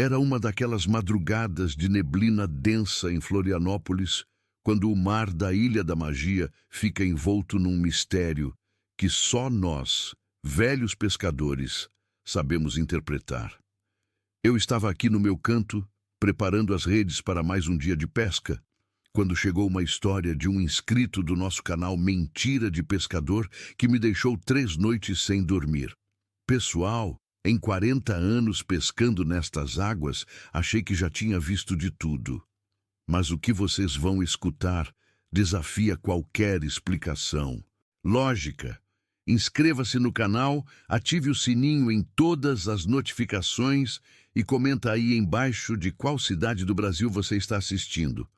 Era uma daquelas madrugadas de neblina densa em Florianópolis, quando o mar da Ilha da Magia fica envolto num mistério que só nós, velhos pescadores, sabemos interpretar. Eu estava aqui no meu canto, preparando as redes para mais um dia de pesca, quando chegou uma história de um inscrito do nosso canal Mentira de Pescador que me deixou 3 noites sem dormir. Pessoal, em 40 anos pescando nestas águas, achei que já tinha visto de tudo. Mas o que vocês vão escutar desafia qualquer explicação. Lógica. Inscreva-se no canal, ative o sininho em todas as notificações e comenta aí embaixo de qual cidade do Brasil você está assistindo,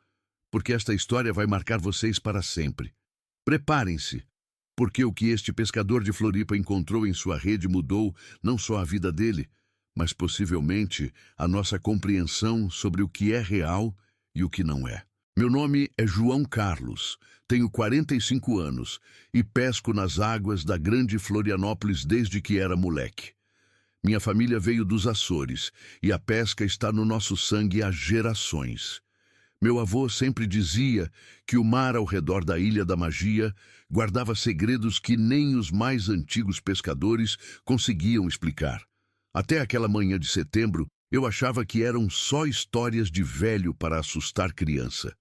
porque esta história vai marcar vocês para sempre. Preparem-se, porque o que este pescador de Floripa encontrou em sua rede mudou não só a vida dele, mas possivelmente a nossa compreensão sobre o que é real e o que não é. Meu nome é João Carlos, tenho 45 anos e pesco nas águas da grande Florianópolis desde que era moleque. Minha família veio dos Açores e a pesca está no nosso sangue há gerações. Meu avô sempre dizia que o mar ao redor da Ilha da Magia guardava segredos que nem os mais antigos pescadores conseguiam explicar. Até aquela manhã de setembro, eu achava que eram só histórias de velho para assustar criança.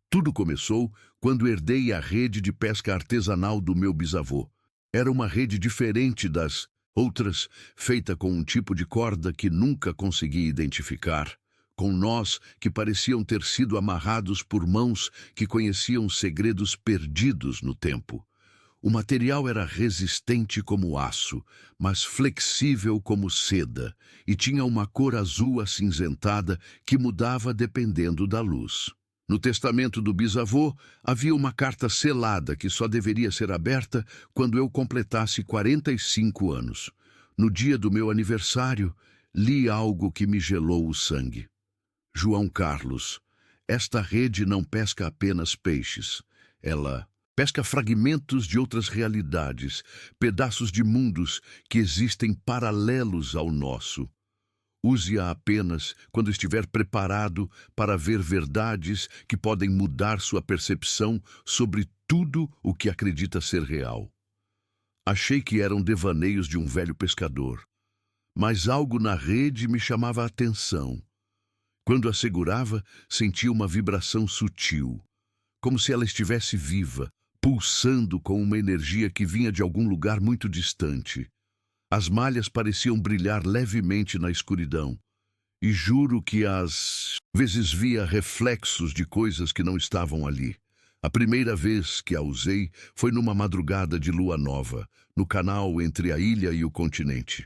Tudo começou quando herdei a rede de pesca artesanal do meu bisavô. Era uma rede diferente das outras, feita com um tipo de corda que nunca consegui identificar, com nós que pareciam ter sido amarrados por mãos que conheciam segredos perdidos no tempo. O material era resistente como aço, mas flexível como seda, e tinha uma cor azul acinzentada que mudava dependendo da luz. No testamento do bisavô, havia uma carta selada que só deveria ser aberta quando eu completasse 45 anos. No dia do meu aniversário, li algo que me gelou o sangue. João Carlos, esta rede não pesca apenas peixes. Ela pesca fragmentos de outras realidades, pedaços de mundos que existem paralelos ao nosso. Use-a apenas quando estiver preparado para ver verdades que podem mudar sua percepção sobre tudo o que acredita ser real. Achei que eram devaneios de um velho pescador, mas algo na rede me chamava a atenção. Quando a segurava, sentia uma vibração sutil, como se ela estivesse viva, pulsando com uma energia que vinha de algum lugar muito distante. As malhas pareciam brilhar levemente na escuridão, e juro que às vezes via reflexos de coisas que não estavam ali. A primeira vez que a usei foi numa madrugada de lua nova, no canal entre a ilha e o continente.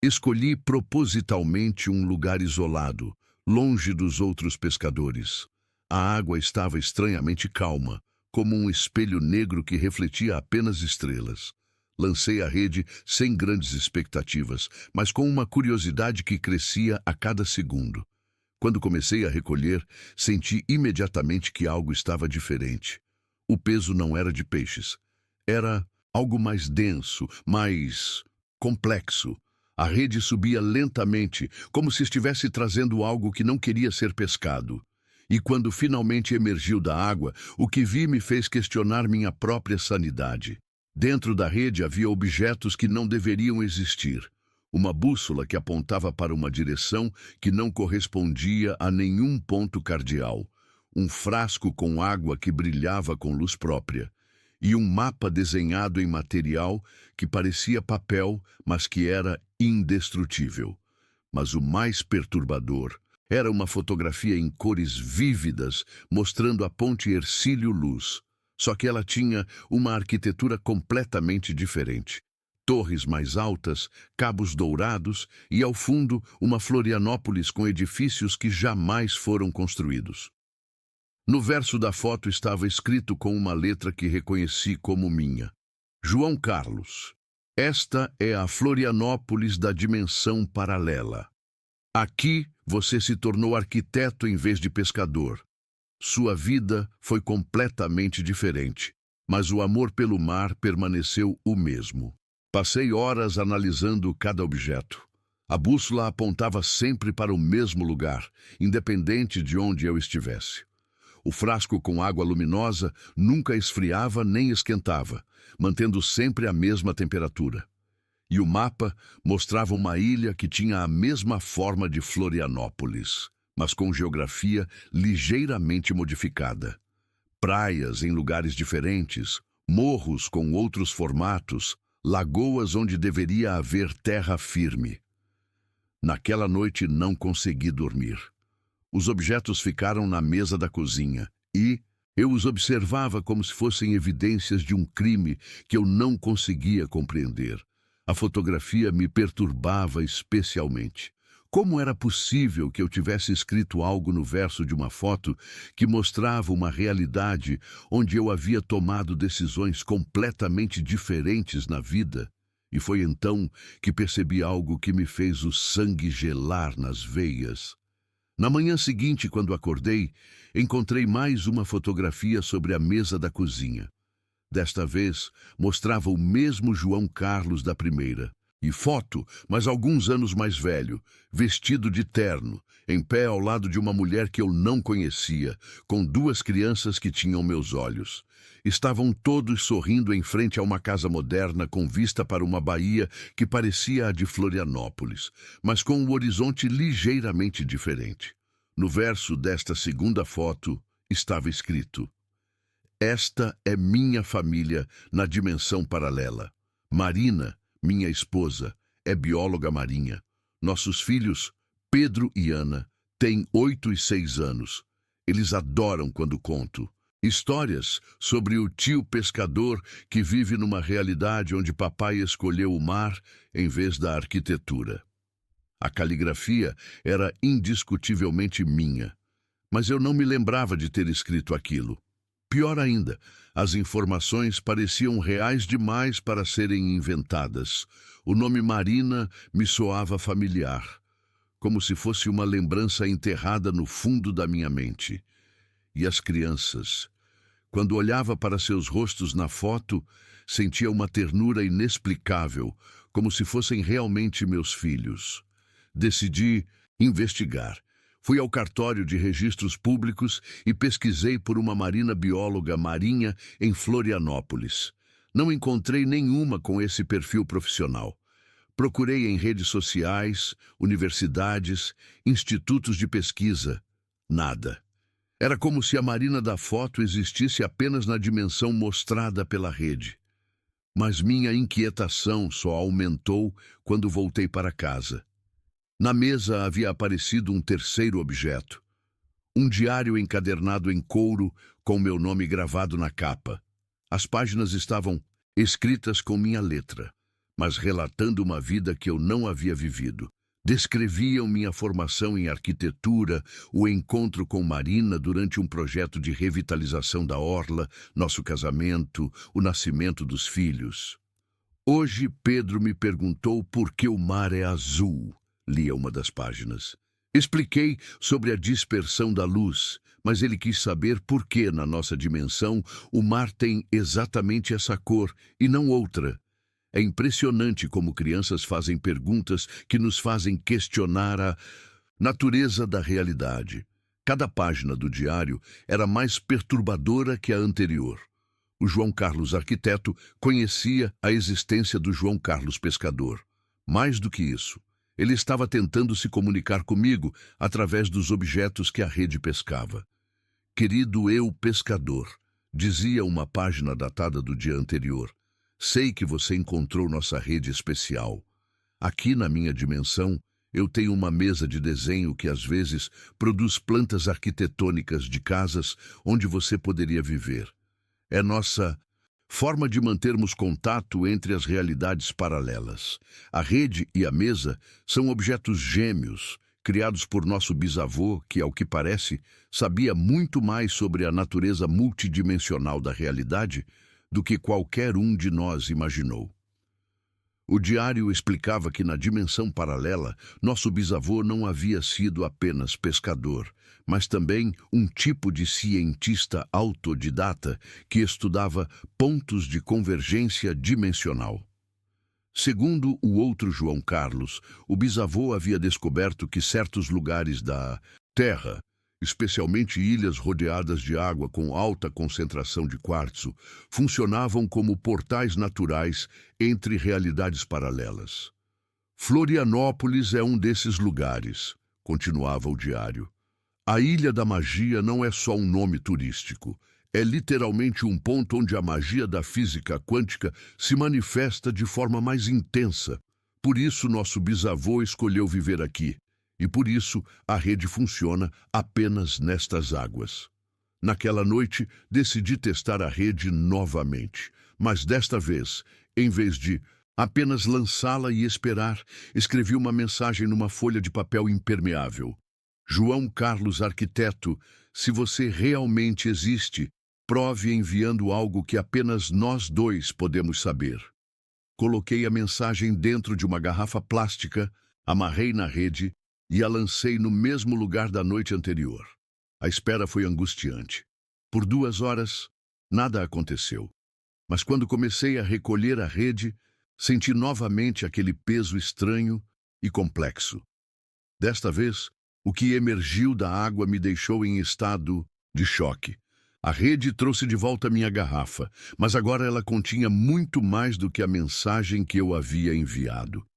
Escolhi propositalmente um lugar isolado, longe dos outros pescadores. A água estava estranhamente calma, como um espelho negro que refletia apenas estrelas. Lancei a rede sem grandes expectativas, mas com uma curiosidade que crescia a cada segundo. Quando comecei a recolher, senti imediatamente que algo estava diferente. O peso não era de peixes. Era algo mais denso, mais complexo. A rede subia lentamente, como se estivesse trazendo algo que não queria ser pescado. E quando finalmente emergiu da água, o que vi me fez questionar minha própria sanidade. Dentro da rede havia objetos que não deveriam existir. Uma bússola que apontava para uma direção que não correspondia a nenhum ponto cardeal. Um frasco com água que brilhava com luz própria. E um mapa desenhado em material que parecia papel, mas que era indestrutível. Mas o mais perturbador era uma fotografia em cores vívidas mostrando a ponte Hercílio Luz. Só que ela tinha uma arquitetura completamente diferente. Torres mais altas, cabos dourados e, ao fundo, uma Florianópolis com edifícios que jamais foram construídos. No verso da foto estava escrito com uma letra que reconheci como minha. João Carlos. Esta é a Florianópolis da dimensão paralela. Aqui você se tornou arquiteto em vez de pescador. Sua vida foi completamente diferente, mas o amor pelo mar permaneceu o mesmo. Passei horas analisando cada objeto. A bússola apontava sempre para o mesmo lugar, independente de onde eu estivesse. O frasco com água luminosa nunca esfriava nem esquentava, mantendo sempre a mesma temperatura. E o mapa mostrava uma ilha que tinha a mesma forma de Florianópolis, mas com geografia ligeiramente modificada. Praias em lugares diferentes, morros com outros formatos, lagoas onde deveria haver terra firme. Naquela noite não consegui dormir. Os objetos ficaram na mesa da cozinha e eu os observava como se fossem evidências de um crime que eu não conseguia compreender. A fotografia me perturbava especialmente. Como era possível que eu tivesse escrito algo no verso de uma foto que mostrava uma realidade onde eu havia tomado decisões completamente diferentes na vida? E foi então que percebi algo que me fez o sangue gelar nas veias. Na manhã seguinte, quando acordei, encontrei mais uma fotografia sobre a mesa da cozinha. Desta vez, mostrava o mesmo João Carlos da primeira. E foto, mas alguns anos mais velho, vestido de terno, em pé ao lado de uma mulher que eu não conhecia, com duas crianças que tinham meus olhos. Estavam todos sorrindo em frente a uma casa moderna com vista para uma baía que parecia a de Florianópolis, mas com um horizonte ligeiramente diferente. No verso desta segunda foto estava escrito: "Esta é minha família na dimensão paralela. Marina, minha esposa, é bióloga marinha. Nossos filhos, Pedro e Ana, têm 8 e 6 anos. Eles adoram quando conto. Histórias sobre o tio pescador que vive numa realidade onde papai escolheu o mar em vez da arquitetura." A caligrafia era indiscutivelmente minha, mas eu não me lembrava de ter escrito aquilo. Pior ainda, as informações pareciam reais demais para serem inventadas. O nome Marina me soava familiar, como se fosse uma lembrança enterrada no fundo da minha mente. E as crianças? Quando olhava para seus rostos na foto, sentia uma ternura inexplicável, como se fossem realmente meus filhos. Decidi investigar. Fui ao cartório de registros públicos e pesquisei por uma marina bióloga marinha em Florianópolis. Não encontrei nenhuma com esse perfil profissional. Procurei em redes sociais, universidades, institutos de pesquisa. Nada. Era como se a marina da foto existisse apenas na dimensão mostrada pela rede. Mas minha inquietação só aumentou quando voltei para casa. Na mesa havia aparecido um terceiro objeto. Um diário encadernado em couro com meu nome gravado na capa. As páginas estavam escritas com minha letra, mas relatando uma vida que eu não havia vivido. Descreviam minha formação em arquitetura, o encontro com Marina durante um projeto de revitalização da orla, nosso casamento, o nascimento dos filhos. Hoje Pedro me perguntou por que o mar é azul. Lia uma das páginas. Expliquei sobre a dispersão da luz, mas ele quis saber por que, na nossa dimensão, o mar tem exatamente essa cor e não outra. É impressionante como crianças fazem perguntas que nos fazem questionar a natureza da realidade. Cada página do diário era mais perturbadora que a anterior. O João Carlos arquiteto conhecia a existência do João Carlos pescador. Mais do que isso, ele estava tentando se comunicar comigo através dos objetos que a rede pescava. "Querido eu pescador", dizia uma página datada do dia anterior, "sei que você encontrou nossa rede especial. Aqui na minha dimensão, eu tenho uma mesa de desenho que às vezes produz plantas arquitetônicas de casas onde você poderia viver. É nossa forma de mantermos contato entre as realidades paralelas. A rede e a mesa são objetos gêmeos, criados por nosso bisavô, que, ao que parece, sabia muito mais sobre a natureza multidimensional da realidade do que qualquer um de nós imaginou." O diário explicava que na dimensão paralela, nosso bisavô não havia sido apenas pescador, mas também um tipo de cientista autodidata que estudava pontos de convergência dimensional. Segundo o outro João Carlos, o bisavô havia descoberto que certos lugares da Terra, especialmente ilhas rodeadas de água com alta concentração de quartzo, funcionavam como portais naturais entre realidades paralelas. Florianópolis é um desses lugares, continuava o diário. A Ilha da Magia não é só um nome turístico. É literalmente um ponto onde a magia da física quântica se manifesta de forma mais intensa. Por isso nosso bisavô escolheu viver aqui. E por isso a rede funciona apenas nestas águas. Naquela noite, decidi testar a rede novamente. Mas desta vez, em vez de apenas lançá-la e esperar, escrevi uma mensagem numa folha de papel impermeável. João Carlos Arquiteto, se você realmente existe, prove enviando algo que apenas nós dois podemos saber. Coloquei a mensagem dentro de uma garrafa plástica, amarrei na rede e a lancei no mesmo lugar da noite anterior. A espera foi angustiante. Por 2 horas, nada aconteceu. Mas quando comecei a recolher a rede, senti novamente aquele peso estranho e complexo. Desta vez, o que emergiu da água me deixou em estado de choque. A rede trouxe de volta minha garrafa, mas agora ela continha muito mais do que a mensagem que eu havia enviado.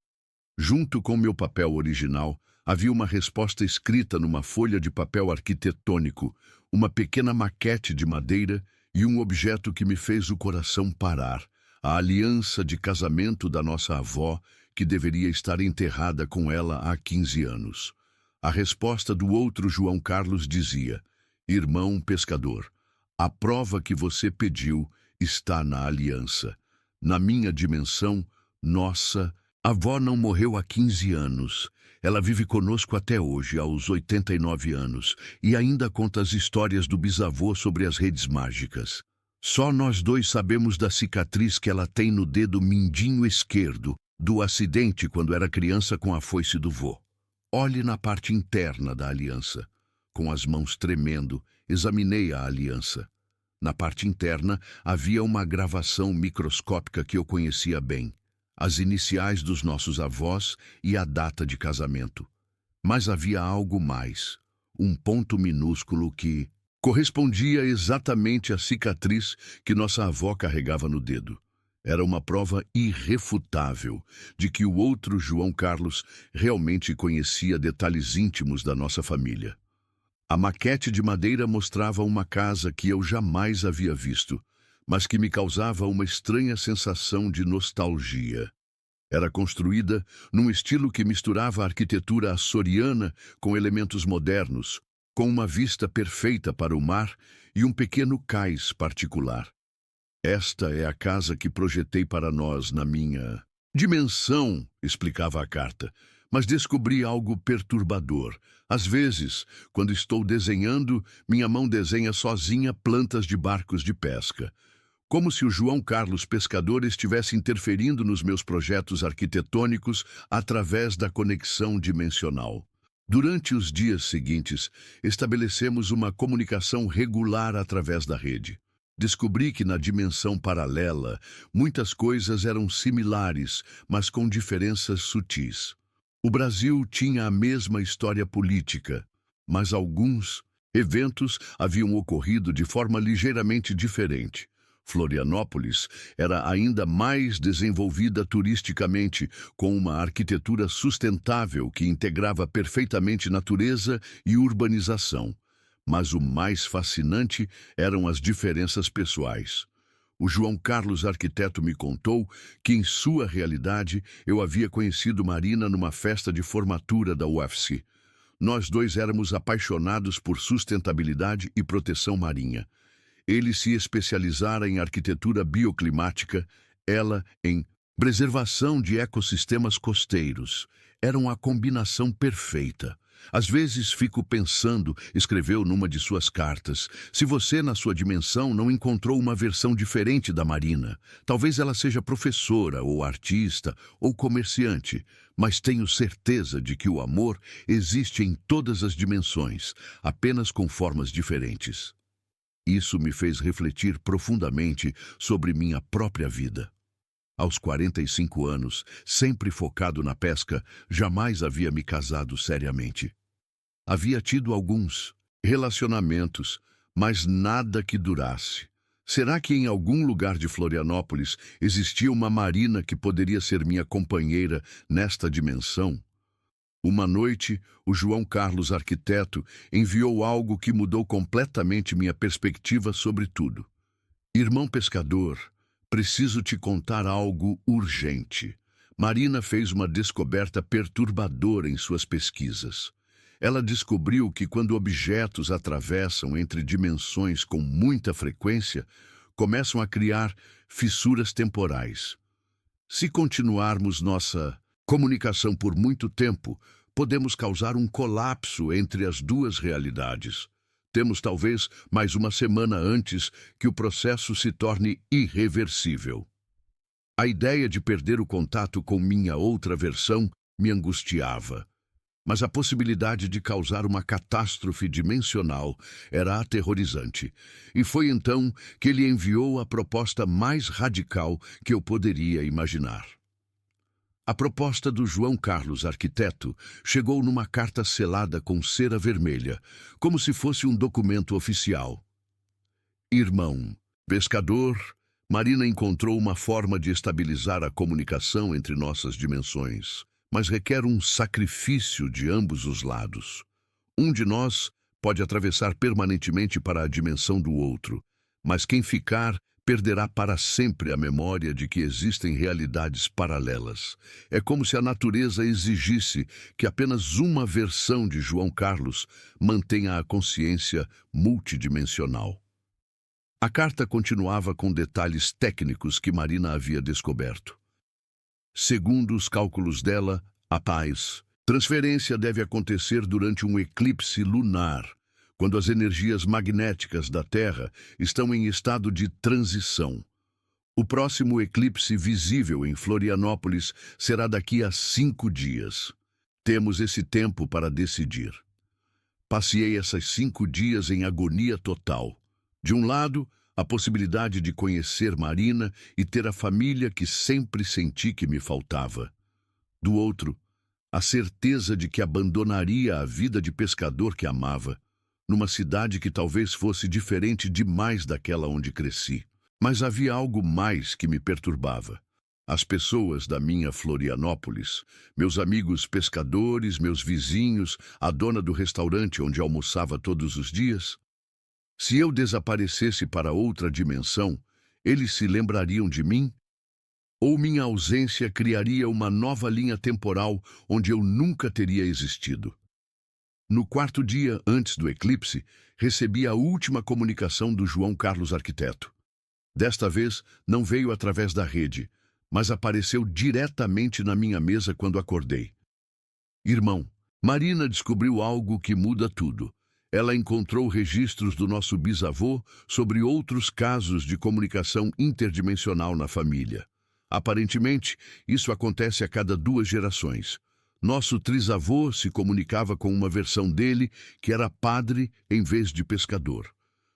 Junto com meu papel original, havia uma resposta escrita numa folha de papel arquitetônico, uma pequena maquete de madeira e um objeto que me fez o coração parar, a aliança de casamento da nossa avó, que deveria estar enterrada com ela há 15 anos. A resposta do outro João Carlos dizia: Irmão pescador, a prova que você pediu está na aliança. Na minha dimensão, nossa avó não morreu há 15 anos. Ela vive conosco até hoje, aos 89 anos, e ainda conta as histórias do bisavô sobre as redes mágicas. Só nós dois sabemos da cicatriz que ela tem no dedo mindinho esquerdo, do acidente quando era criança com a foice do vô. Olhe na parte interna da aliança. Com as mãos tremendo, examinei a aliança. Na parte interna havia uma gravação microscópica que eu conhecia bem. As iniciais dos nossos avós e a data de casamento. Mas havia algo mais. Um ponto minúsculo que correspondia exatamente à cicatriz que nossa avó carregava no dedo. Era uma prova irrefutável de que o outro João Carlos realmente conhecia detalhes íntimos da nossa família. A maquete de madeira mostrava uma casa que eu jamais havia visto, mas que me causava uma estranha sensação de nostalgia. Era construída num estilo que misturava a arquitetura açoriana com elementos modernos, com uma vista perfeita para o mar e um pequeno cais particular. Esta é a casa que projetei para nós na minha dimensão, explicava a carta, mas descobri algo perturbador. Às vezes, quando estou desenhando, minha mão desenha sozinha plantas de barcos de pesca. Como se o João Carlos Pescador estivesse interferindo nos meus projetos arquitetônicos através da conexão dimensional. Durante os dias seguintes, estabelecemos uma comunicação regular através da rede. Descobri que na dimensão paralela, muitas coisas eram similares, mas com diferenças sutis. O Brasil tinha a mesma história política, mas alguns eventos haviam ocorrido de forma ligeiramente diferente. Florianópolis era ainda mais desenvolvida turisticamente, com uma arquitetura sustentável que integrava perfeitamente natureza e urbanização. Mas o mais fascinante eram as diferenças pessoais. O João Carlos Arquiteto me contou que, em sua realidade, eu havia conhecido Marina numa festa de formatura da UFC. Nós dois éramos apaixonados por sustentabilidade e proteção marinha. Ele se especializara em arquitetura bioclimática, ela em preservação de ecossistemas costeiros. Era uma combinação perfeita. Às vezes fico pensando, escreveu numa de suas cartas, se você, na sua dimensão, não encontrou uma versão diferente da Marina. Talvez ela seja professora, ou artista, ou comerciante, mas tenho certeza de que o amor existe em todas as dimensões, apenas com formas diferentes. Isso me fez refletir profundamente sobre minha própria vida. Aos 45 anos, sempre focado na pesca, jamais havia me casado seriamente. Havia tido alguns relacionamentos, mas nada que durasse. Será que em algum lugar de Florianópolis existia uma Marina que poderia ser minha companheira nesta dimensão? Uma noite, o João Carlos arquiteto enviou algo que mudou completamente minha perspectiva sobre tudo. Irmão pescador, preciso te contar algo urgente. Marina fez uma descoberta perturbadora em suas pesquisas. Ela descobriu que quando objetos atravessam entre dimensões com muita frequência, começam a criar fissuras temporais. Se continuarmos nossa comunicação por muito tempo, podemos causar um colapso entre as duas realidades. Temos talvez mais uma semana antes que o processo se torne irreversível. A ideia de perder o contato com minha outra versão me angustiava. Mas a possibilidade de causar uma catástrofe dimensional era aterrorizante. E foi então que ele enviou a proposta mais radical que eu poderia imaginar. A proposta do João Carlos arquiteto chegou numa carta selada com cera vermelha, como se fosse um documento oficial. Irmão, pescador, Marina encontrou uma forma de estabilizar a comunicação entre nossas dimensões, mas requer um sacrifício de ambos os lados. Um de nós pode atravessar permanentemente para a dimensão do outro, mas quem ficar perderá para sempre a memória de que existem realidades paralelas. É como se a natureza exigisse que apenas uma versão de João Carlos mantenha a consciência multidimensional. A carta continuava com detalhes técnicos que Marina havia descoberto. Segundo os cálculos dela, a transferência deve acontecer durante um eclipse lunar, quando as energias magnéticas da Terra estão em estado de transição. O próximo eclipse visível em Florianópolis será daqui a 5 dias. Temos esse tempo para decidir. Passei esses 5 dias em agonia total. De um lado, a possibilidade de conhecer Marina e ter a família que sempre senti que me faltava. Do outro, a certeza de que abandonaria a vida de pescador que amava, numa cidade que talvez fosse diferente demais daquela onde cresci. Mas havia algo mais que me perturbava. As pessoas da minha Florianópolis, meus amigos pescadores, meus vizinhos, a dona do restaurante onde almoçava todos os dias. Se eu desaparecesse para outra dimensão, eles se lembrariam de mim? Ou minha ausência criaria uma nova linha temporal onde eu nunca teria existido? No 4º dia antes do eclipse, recebi a última comunicação do João Carlos arquiteto. Desta vez, não veio através da rede, mas apareceu diretamente na minha mesa quando acordei. Irmão, Marina descobriu algo que muda tudo. Ela encontrou registros do nosso bisavô sobre outros casos de comunicação interdimensional na família. Aparentemente, isso acontece a cada 2 gerações. Nosso trisavô se comunicava com uma versão dele que era padre em vez de pescador.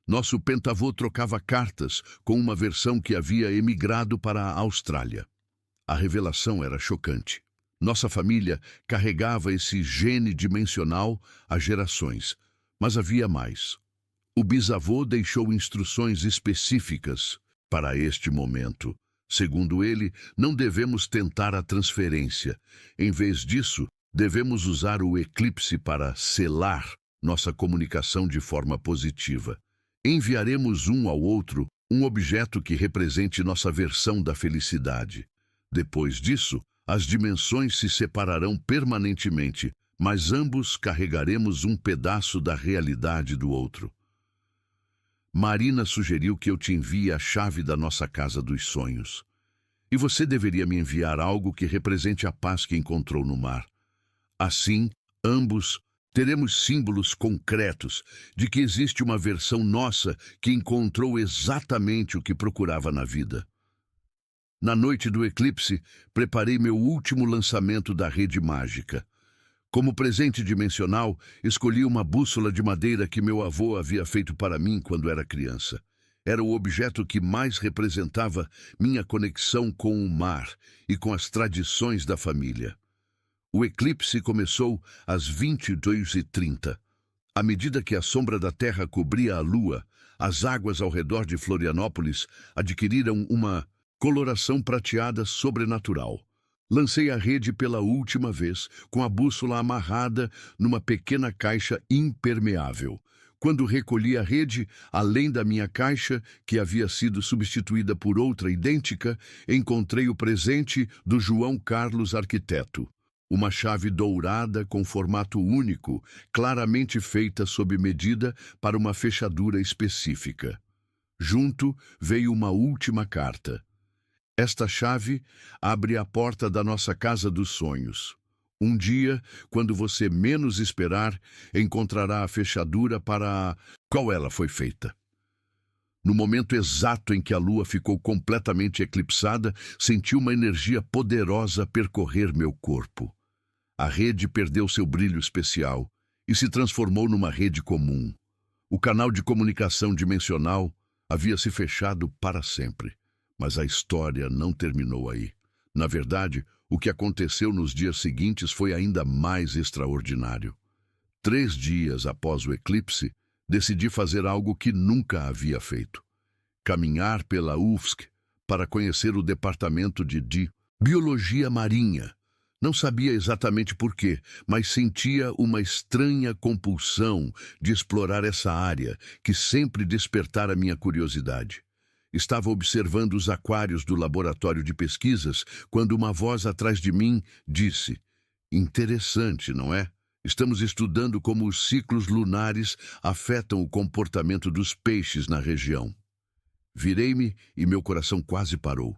Nosso pentavô trocava cartas com uma versão que havia emigrado para a Austrália. A revelação era chocante. Nossa família carregava esse gene dimensional há gerações, mas havia mais. O bisavô deixou instruções específicas para este momento. Segundo ele, não devemos tentar a transferência. Em vez disso, devemos usar o eclipse para selar nossa comunicação de forma positiva. Enviaremos um ao outro um objeto que represente nossa versão da felicidade. Depois disso, as dimensões se separarão permanentemente, mas ambos carregaremos um pedaço da realidade do outro. Marina sugeriu que eu te envie a chave da nossa casa dos sonhos. E você deveria me enviar algo que represente a paz que encontrou no mar. Assim, ambos teremos símbolos concretos de que existe uma versão nossa que encontrou exatamente o que procurava na vida. Na noite do eclipse, preparei meu último lançamento da rede mágica. Como presente dimensional, escolhi uma bússola de madeira que meu avô havia feito para mim quando era criança. Era o objeto que mais representava minha conexão com o mar e com as tradições da família. O eclipse começou às 22h30. À medida que a sombra da Terra cobria a Lua, as águas ao redor de Florianópolis adquiriram uma coloração prateada sobrenatural. Lancei a rede pela última vez, com a bússola amarrada numa pequena caixa impermeável. Quando recolhi a rede, além da minha caixa, que havia sido substituída por outra idêntica, encontrei o presente do João Carlos Arquiteto. Uma chave dourada com formato único, claramente feita sob medida para uma fechadura específica. Junto veio uma última carta. Esta chave abre a porta da nossa casa dos sonhos. Um dia, quando você menos esperar, encontrará a fechadura para a qual ela foi feita. No momento exato em que a lua ficou completamente eclipsada, senti uma energia poderosa percorrer meu corpo. A rede perdeu seu brilho especial e se transformou numa rede comum. O canal de comunicação dimensional havia se fechado para sempre. Mas a história não terminou aí. Na verdade, o que aconteceu nos dias seguintes foi ainda mais extraordinário. 3 dias após o eclipse, decidi fazer algo que nunca havia feito. Caminhar pela UFSC para conhecer o departamento de Biologia Marinha. Não sabia exatamente por quê, mas sentia uma estranha compulsão de explorar essa área que sempre despertara minha curiosidade. Estava observando os aquários do laboratório de pesquisas quando uma voz atrás de mim disse: "Interessante, não é? Estamos estudando como os ciclos lunares afetam o comportamento dos peixes na região." Virei-me e meu coração quase parou.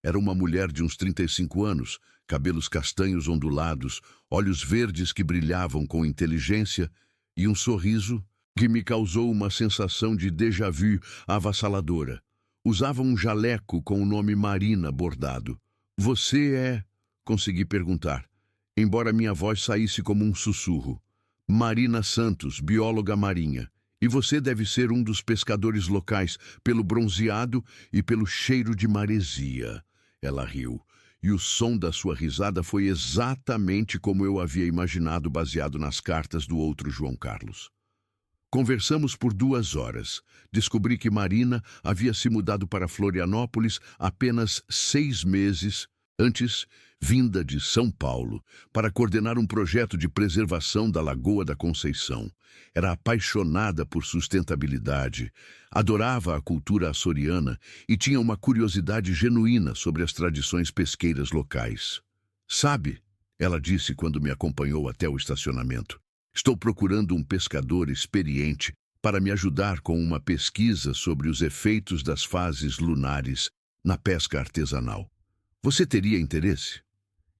Era uma mulher de uns 35 anos, cabelos castanhos ondulados, olhos verdes que brilhavam com inteligência e um sorriso que me causou uma sensação de déjà vu avassaladora. Usava um jaleco com o nome Marina bordado. "Você é?" consegui perguntar, embora minha voz saísse como um sussurro. "Marina Santos, bióloga marinha. E você deve ser um dos pescadores locais, pelo bronzeado e pelo cheiro de maresia." Ela riu, e o som da sua risada foi exatamente como eu havia imaginado, baseado nas cartas do outro João Carlos. Conversamos por 2 horas. Descobri que Marina havia se mudado para Florianópolis apenas 6 meses antes, vinda de São Paulo, para coordenar um projeto de preservação da Lagoa da Conceição. Era apaixonada por sustentabilidade, adorava a cultura açoriana e tinha uma curiosidade genuína sobre as tradições pesqueiras locais. "Sabe", ela disse quando me acompanhou até o estacionamento, "estou procurando um pescador experiente para me ajudar com uma pesquisa sobre os efeitos das fases lunares na pesca artesanal. Você teria interesse?"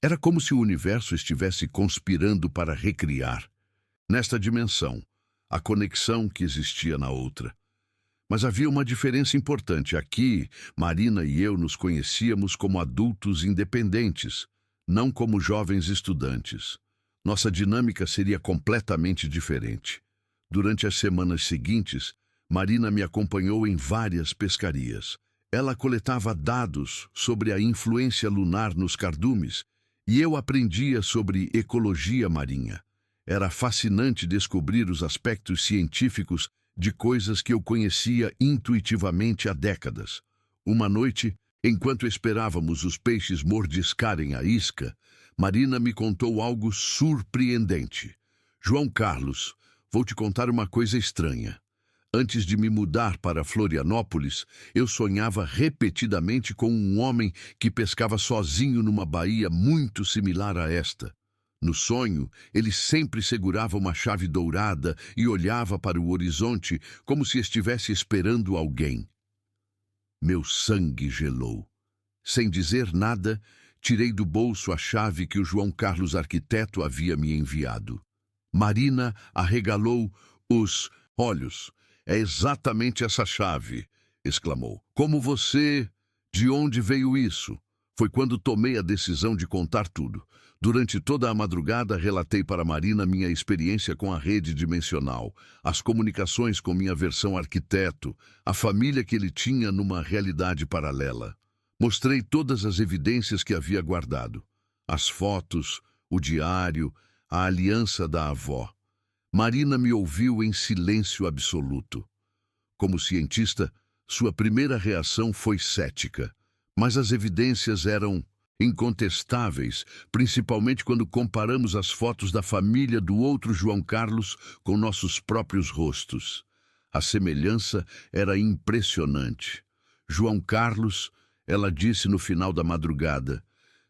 Era como se o universo estivesse conspirando para recriar, nesta dimensão, a conexão que existia na outra. Mas havia uma diferença importante. Aqui, Marina e eu nos conhecíamos como adultos independentes, não como jovens estudantes. Nossa dinâmica seria completamente diferente. Durante as semanas seguintes, Marina me acompanhou em várias pescarias. Ela coletava dados sobre a influência lunar nos cardumes e eu aprendia sobre ecologia marinha. Era fascinante descobrir os aspectos científicos de coisas que eu conhecia intuitivamente há décadas. Uma noite, enquanto esperávamos os peixes mordiscarem a isca, Marina me contou algo surpreendente. "João Carlos, vou te contar uma coisa estranha. Antes de me mudar para Florianópolis, eu sonhava repetidamente com um homem que pescava sozinho numa baía muito similar a esta. No sonho, ele sempre segurava uma chave dourada e olhava para o horizonte como se estivesse esperando alguém." Meu sangue gelou. Sem dizer nada, tirei do bolso a chave que o João Carlos Arquiteto havia me enviado. Marina arregalou os olhos. "É exatamente essa chave", exclamou. "Como você? De onde veio isso?" Foi quando tomei a decisão de contar tudo. Durante toda a madrugada, relatei para Marina minha experiência com a rede dimensional, as comunicações com minha versão arquiteto, a família que ele tinha numa realidade paralela. Mostrei todas as evidências que havia guardado. As fotos, o diário, a aliança da avó. Marina me ouviu em silêncio absoluto. Como cientista, sua primeira reação foi cética, mas as evidências eram incontestáveis, principalmente quando comparamos as fotos da família do outro João Carlos com nossos próprios rostos. A semelhança era impressionante. João Carlos, ela disse no final da madrugada,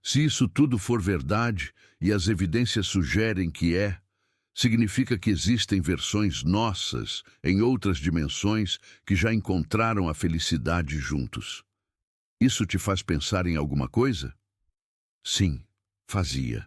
se isso tudo for verdade e as evidências sugerem que é, significa que existem versões nossas, em outras dimensões, que já encontraram a felicidade juntos. Isso te faz pensar em alguma coisa? Sim, fazia.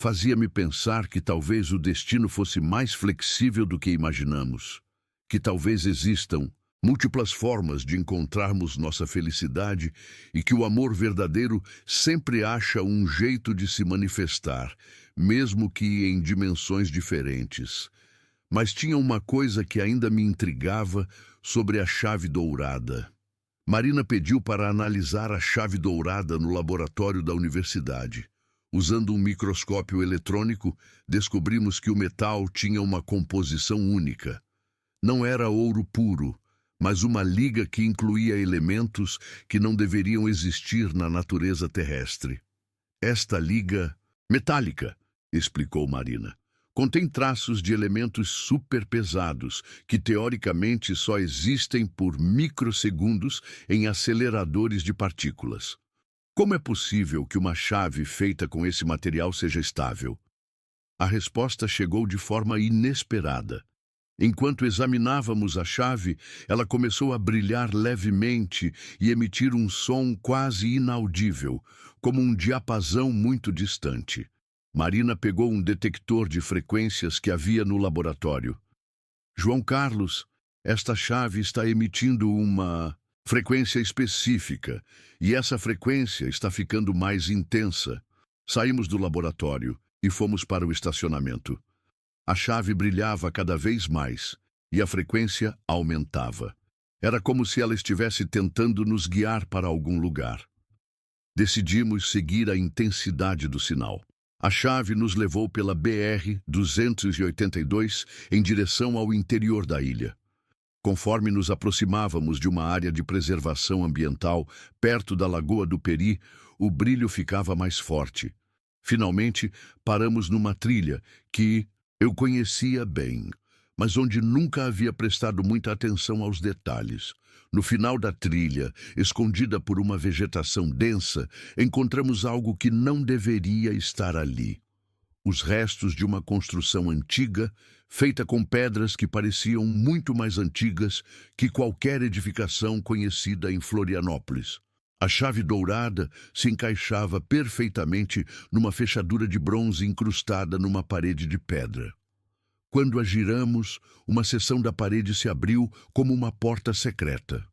Fazia-me pensar que talvez o destino fosse mais flexível do que imaginamos, que talvez existam múltiplas formas de encontrarmos nossa felicidade e que o amor verdadeiro sempre acha um jeito de se manifestar, mesmo que em dimensões diferentes. Mas tinha uma coisa que ainda me intrigava sobre a chave dourada. Marina pediu para analisar a chave dourada no laboratório da universidade. Usando um microscópio eletrônico, descobrimos que o metal tinha uma composição única. Não era ouro puro, mas uma liga que incluía elementos que não deveriam existir na natureza terrestre. Esta liga metálica, explicou Marina, contém traços de elementos superpesados que teoricamente só existem por microsegundos em aceleradores de partículas. Como é possível que uma chave feita com esse material seja estável? A resposta chegou de forma inesperada. Enquanto examinávamos a chave, ela começou a brilhar levemente e emitir um som quase inaudível, como um diapasão muito distante. Marina pegou um detector de frequências que havia no laboratório. João Carlos, esta chave está emitindo uma frequência específica, e essa frequência está ficando mais intensa. Saímos do laboratório e fomos para o estacionamento. A chave brilhava cada vez mais, e a frequência aumentava. Era como se ela estivesse tentando nos guiar para algum lugar. Decidimos seguir a intensidade do sinal. A chave nos levou pela BR-282 em direção ao interior da ilha. Conforme nos aproximávamos de uma área de preservação ambiental perto da Lagoa do Peri, o brilho ficava mais forte. Finalmente, paramos numa trilha que eu conhecia bem, mas onde nunca havia prestado muita atenção aos detalhes. No final da trilha, escondida por uma vegetação densa, encontramos algo que não deveria estar ali. Os restos de uma construção antiga, feita com pedras que pareciam muito mais antigas que qualquer edificação conhecida em Florianópolis. A chave dourada se encaixava perfeitamente numa fechadura de bronze incrustada numa parede de pedra. Quando a giramos, uma seção da parede se abriu como uma porta secreta.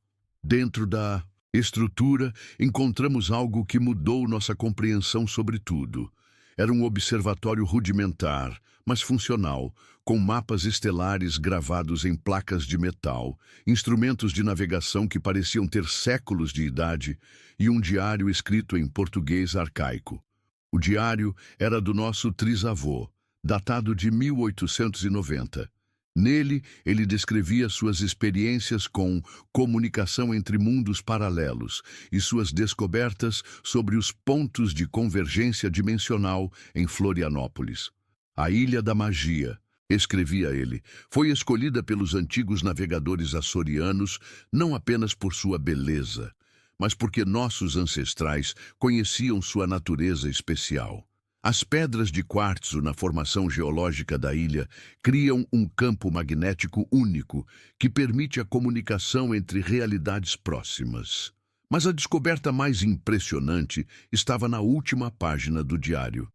Dentro da estrutura, encontramos algo que mudou nossa compreensão sobre tudo. Era um observatório rudimentar, mas funcional, com mapas estelares gravados em placas de metal, instrumentos de navegação que pareciam ter séculos de idade e um diário escrito em português arcaico. O diário era do nosso trisavô, datado de 1890. Nele, ele descrevia suas experiências com comunicação entre mundos paralelos e suas descobertas sobre os pontos de convergência dimensional em Florianópolis. A Ilha da Magia, escrevia ele, foi escolhida pelos antigos navegadores açorianos não apenas por sua beleza, mas porque nossos ancestrais conheciam sua natureza especial. As pedras de quartzo na formação geológica da ilha criam um campo magnético único que permite a comunicação entre realidades próximas. Mas a descoberta mais impressionante estava na última página do diário.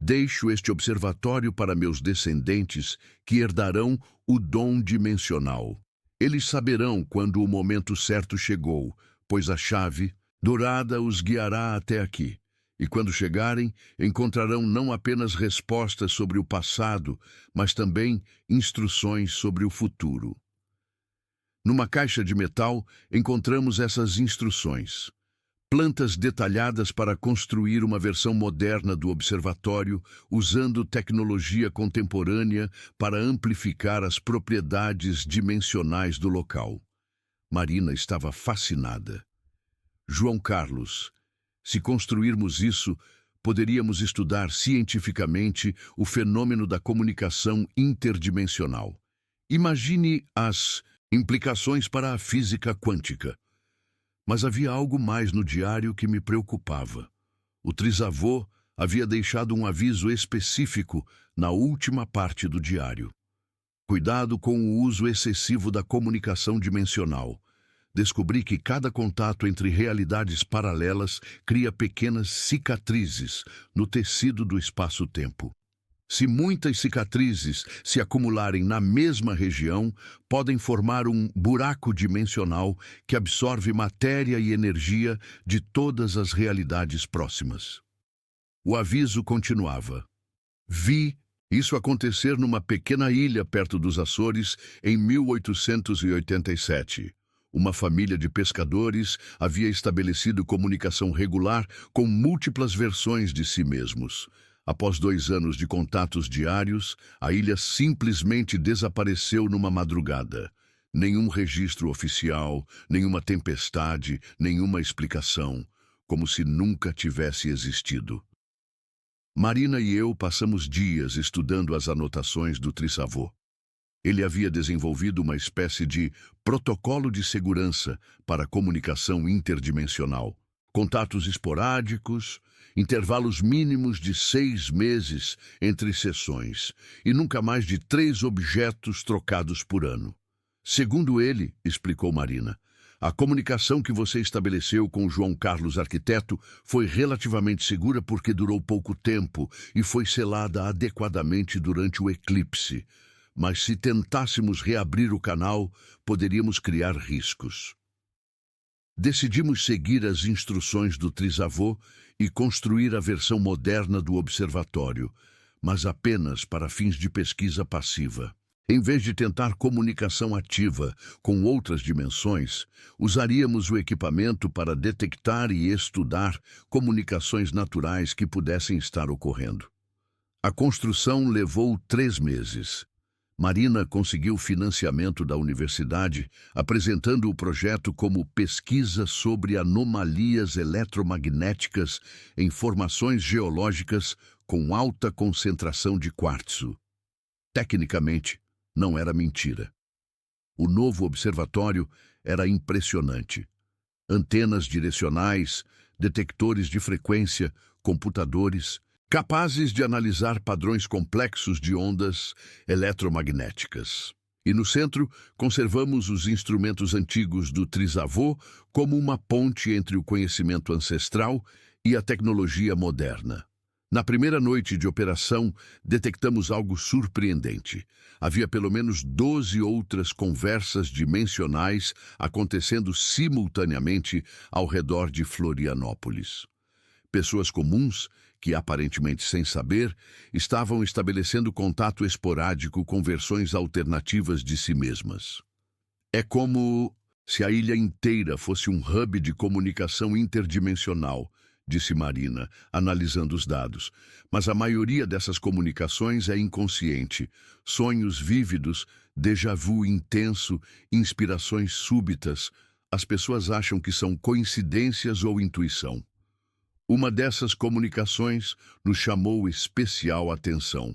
Deixo este observatório para meus descendentes que herdarão o dom dimensional. Eles saberão quando o momento certo chegou, pois a chave dourada os guiará até aqui. E quando chegarem, encontrarão não apenas respostas sobre o passado, mas também instruções sobre o futuro. Numa caixa de metal, encontramos essas instruções. Plantas detalhadas para construir uma versão moderna do observatório, usando tecnologia contemporânea para amplificar as propriedades dimensionais do local. Marina estava fascinada. João Carlos, se construirmos isso, poderíamos estudar cientificamente o fenômeno da comunicação interdimensional. Imagine as implicações para a física quântica. Mas havia algo mais no diário que me preocupava. O trisavô havia deixado um aviso específico na última parte do diário. Cuidado com o uso excessivo da comunicação dimensional. Descobri que cada contato entre realidades paralelas cria pequenas cicatrizes no tecido do espaço-tempo. Se muitas cicatrizes se acumularem na mesma região, podem formar um buraco dimensional que absorve matéria e energia de todas as realidades próximas. O aviso continuava. Vi isso acontecer numa pequena ilha perto dos Açores em 1887. Uma família de pescadores havia estabelecido comunicação regular com múltiplas versões de si mesmos. Após 2 anos de contatos diários, a ilha simplesmente desapareceu numa madrugada. Nenhum registro oficial, nenhuma tempestade, nenhuma explicação, como se nunca tivesse existido. Marina e eu passamos dias estudando as anotações do trisavô. Ele havia desenvolvido uma espécie de protocolo de segurança para a comunicação interdimensional. Contatos esporádicos, intervalos mínimos de 6 meses entre sessões e nunca mais de 3 objetos trocados por ano. Segundo ele, explicou Marina, a comunicação que você estabeleceu com João Carlos Arquiteto foi relativamente segura porque durou pouco tempo e foi selada adequadamente durante o eclipse. Mas se tentássemos reabrir o canal, poderíamos criar riscos. Decidimos seguir as instruções do trisavô e construir a versão moderna do observatório, mas apenas para fins de pesquisa passiva. Em vez de tentar comunicação ativa com outras dimensões, usaríamos o equipamento para detectar e estudar comunicações naturais que pudessem estar ocorrendo. A construção levou 3 meses. Marina conseguiu financiamento da universidade, apresentando o projeto como pesquisa sobre anomalias eletromagnéticas em formações geológicas com alta concentração de quartzo. Tecnicamente, não era mentira. O novo observatório era impressionante. Antenas direcionais, detectores de frequência, computadores, capazes de analisar padrões complexos de ondas eletromagnéticas. E no centro, conservamos os instrumentos antigos do trisavô como uma ponte entre o conhecimento ancestral e a tecnologia moderna. Na primeira noite de operação, detectamos algo surpreendente. Havia pelo menos 12 outras conversas dimensionais acontecendo simultaneamente ao redor de Florianópolis. Pessoas comuns, que aparentemente sem saber, estavam estabelecendo contato esporádico com versões alternativas de si mesmas. É como se a ilha inteira fosse um hub de comunicação interdimensional, disse Marina, analisando os dados. Mas a maioria dessas comunicações é inconsciente. Sonhos vívidos, déjà vu intenso, inspirações súbitas. As pessoas acham que são coincidências ou intuição. Uma dessas comunicações nos chamou especial atenção.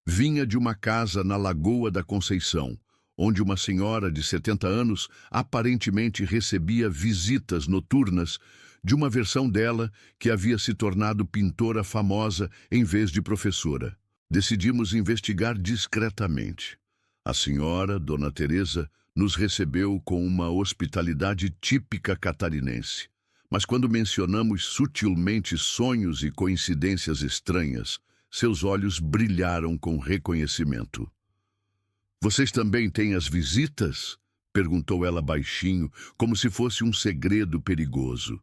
Vinha de uma casa na Lagoa da Conceição, onde uma senhora de 70 anos aparentemente recebia visitas noturnas de uma versão dela que havia se tornado pintora famosa em vez de professora. Decidimos investigar discretamente. A senhora, Dona Teresa, nos recebeu com uma hospitalidade típica catarinense. Mas quando mencionamos sutilmente sonhos e coincidências estranhas, seus olhos brilharam com reconhecimento. Vocês também têm as visitas? Perguntou ela baixinho, como se fosse um segredo perigoso.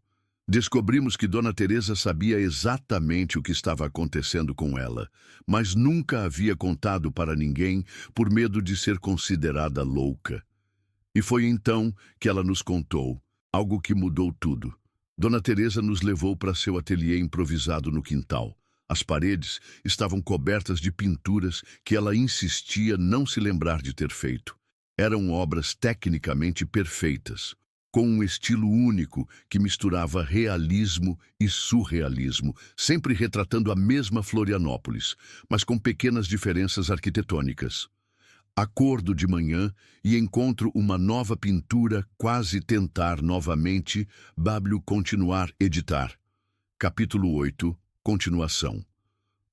Descobrimos que Dona Teresa sabia exatamente o que estava acontecendo com ela, mas nunca havia contado para ninguém por medo de ser considerada louca. E foi então que ela nos contou, algo que mudou tudo. Dona Teresa nos levou para seu ateliê improvisado no quintal. As paredes estavam cobertas de pinturas que ela insistia não se lembrar de ter feito. Eram obras tecnicamente perfeitas, com um estilo único que misturava realismo e surrealismo, sempre retratando a mesma Florianópolis, mas com pequenas diferenças arquitetônicas. Acordo de manhã e encontro uma nova pintura, quase tentar novamente, Bablo continuar editar. Capítulo 8, continuação.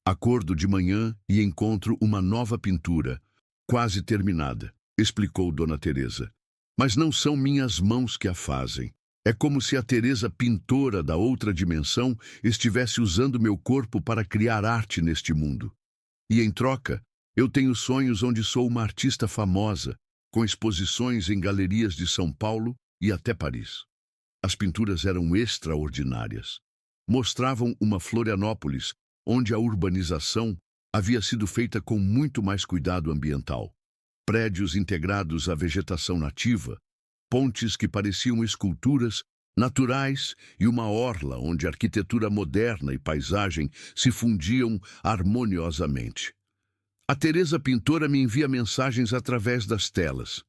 Acordo de manhã e encontro uma nova pintura, quase terminada, explicou Dona Teresa. Mas não são minhas mãos que a fazem. É como se a Teresa pintora da outra dimensão estivesse usando meu corpo para criar arte neste mundo. E em troca, eu tenho sonhos onde sou uma artista famosa, com exposições em galerias de São Paulo e até Paris. As pinturas eram extraordinárias. Mostravam uma Florianópolis onde a urbanização havia sido feita com muito mais cuidado ambiental. Prédios integrados à vegetação nativa, pontes que pareciam esculturas naturais e uma orla onde arquitetura moderna e paisagem se fundiam harmoniosamente. A Teresa pintora me envia mensagens através das telas,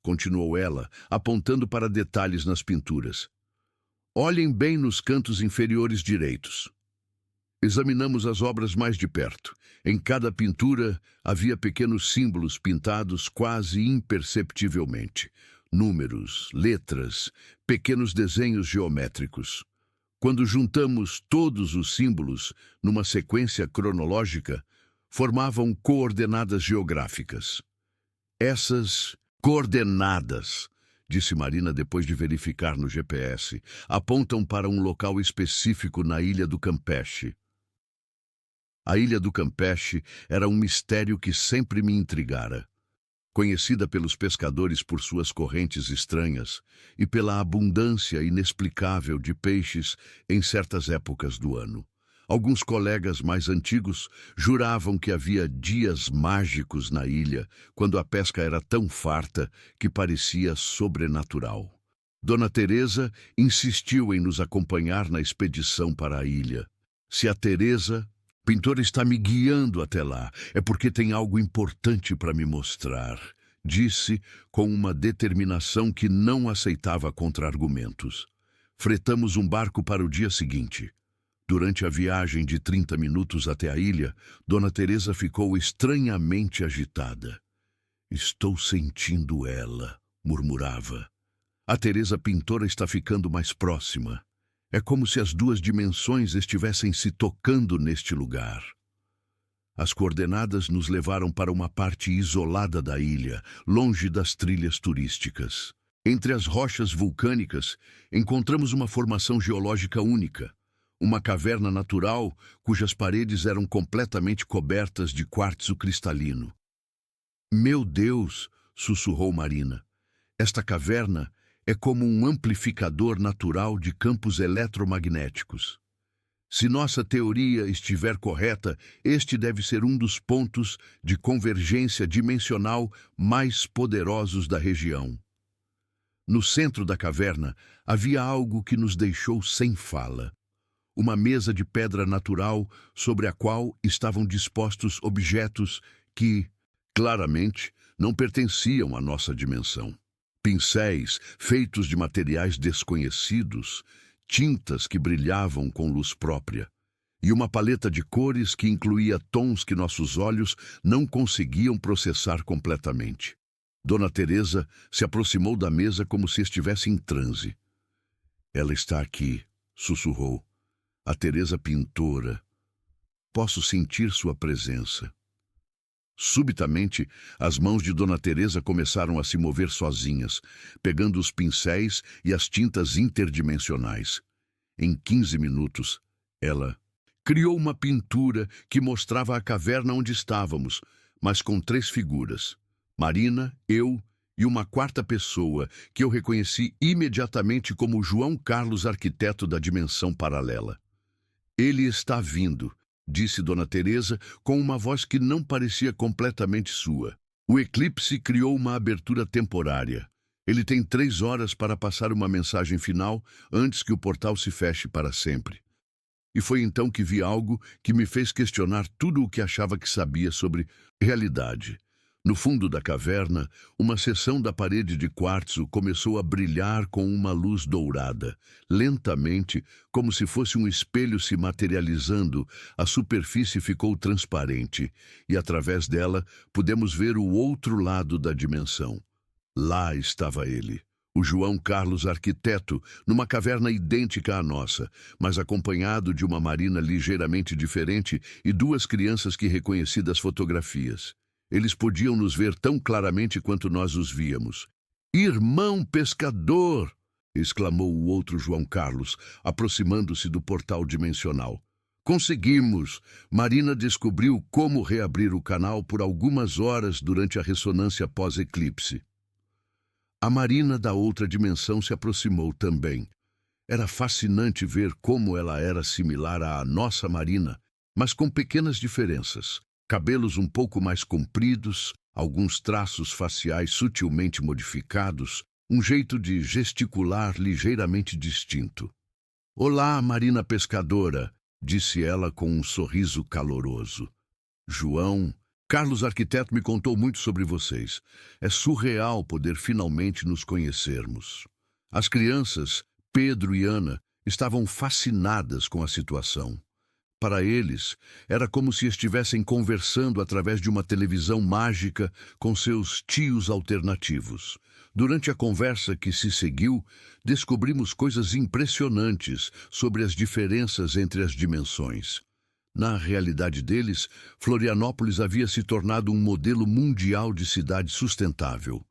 continuou ela, apontando para detalhes nas pinturas. Olhem bem nos cantos inferiores direitos. Examinamos as obras mais de perto. Em cada pintura havia pequenos símbolos pintados quase imperceptivelmente. Números, letras, pequenos desenhos geométricos. Quando juntamos todos os símbolos numa sequência cronológica, formavam coordenadas geográficas. Essas coordenadas, disse Marina depois de verificar no GPS, apontam para um local específico na Ilha do Campeche. A Ilha do Campeche era um mistério que sempre me intrigara. Conhecida pelos pescadores por suas correntes estranhas e pela abundância inexplicável de peixes em certas épocas do ano. Alguns colegas mais antigos juravam que havia dias mágicos na ilha, quando a pesca era tão farta que parecia sobrenatural. Dona Teresa insistiu em nos acompanhar na expedição para a ilha. Se a Teresa, pintora, está me guiando até lá, é porque tem algo importante para me mostrar, disse com uma determinação que não aceitava contra-argumentos. Fretamos um barco para o dia seguinte. Durante a viagem de 30 minutos até a ilha, Dona Teresa ficou estranhamente agitada. Estou sentindo ela, murmurava. A Teresa pintora está ficando mais próxima. É como se as duas dimensões estivessem se tocando neste lugar. As coordenadas nos levaram para uma parte isolada da ilha, longe das trilhas turísticas. Entre as rochas vulcânicas, encontramos uma formação geológica única. Uma caverna natural cujas paredes eram completamente cobertas de quartzo cristalino. Meu Deus, sussurrou Marina. Esta caverna é como um amplificador natural de campos eletromagnéticos. Se nossa teoria estiver correta, este deve ser um dos pontos de convergência dimensional mais poderosos da região. No centro da caverna havia algo que nos deixou sem fala. Uma mesa de pedra natural sobre a qual estavam dispostos objetos que, claramente, não pertenciam à nossa dimensão. Pincéis feitos de materiais desconhecidos, tintas que brilhavam com luz própria, e uma paleta de cores que incluía tons que nossos olhos não conseguiam processar completamente. Dona Teresa se aproximou da mesa como se estivesse em transe. Ela está aqui, sussurrou. A Teresa pintora. Posso sentir sua presença. Subitamente, as mãos de Dona Teresa começaram a se mover sozinhas, pegando os pincéis e as tintas interdimensionais. Em 15 minutos, ela criou uma pintura que mostrava a caverna onde estávamos, mas com 3 figuras. Marina, eu e uma quarta pessoa que eu reconheci imediatamente como João Carlos, arquiteto da dimensão paralela. Ele está vindo, disse Dona Teresa com uma voz que não parecia completamente sua. O eclipse criou uma abertura temporária. Ele tem 3 horas para passar uma mensagem final antes que o portal se feche para sempre. E foi então que vi algo que me fez questionar tudo o que achava que sabia sobre realidade. No fundo da caverna, uma seção da parede de quartzo começou a brilhar com uma luz dourada. Lentamente, como se fosse um espelho se materializando, a superfície ficou transparente, e através dela pudemos ver o outro lado da dimensão. Lá estava ele, o João Carlos, arquiteto, numa caverna idêntica à nossa, mas acompanhado de uma Marina ligeiramente diferente e 2 crianças que reconheci das fotografias. Eles podiam nos ver tão claramente quanto nós os víamos. "Irmão pescador!" exclamou o outro João Carlos, aproximando-se do portal dimensional. "Conseguimos!" Marina descobriu como reabrir o canal por algumas horas durante a ressonância pós-eclipse. A Marina da outra dimensão se aproximou também. Era fascinante ver como ela era similar à nossa Marina, mas com pequenas diferenças. Cabelos um pouco mais compridos, alguns traços faciais sutilmente modificados, um jeito de gesticular ligeiramente distinto. "Olá, Marina pescadora", disse ela com um sorriso caloroso. "João, Carlos arquiteto me contou muito sobre vocês. É surreal poder finalmente nos conhecermos." As crianças, Pedro e Ana, estavam fascinadas com a situação. Para eles, era como se estivessem conversando através de uma televisão mágica com seus tios alternativos. Durante a conversa que se seguiu, descobrimos coisas impressionantes sobre as diferenças entre as dimensões. Na realidade deles, Florianópolis havia se tornado um modelo mundial de cidade sustentável.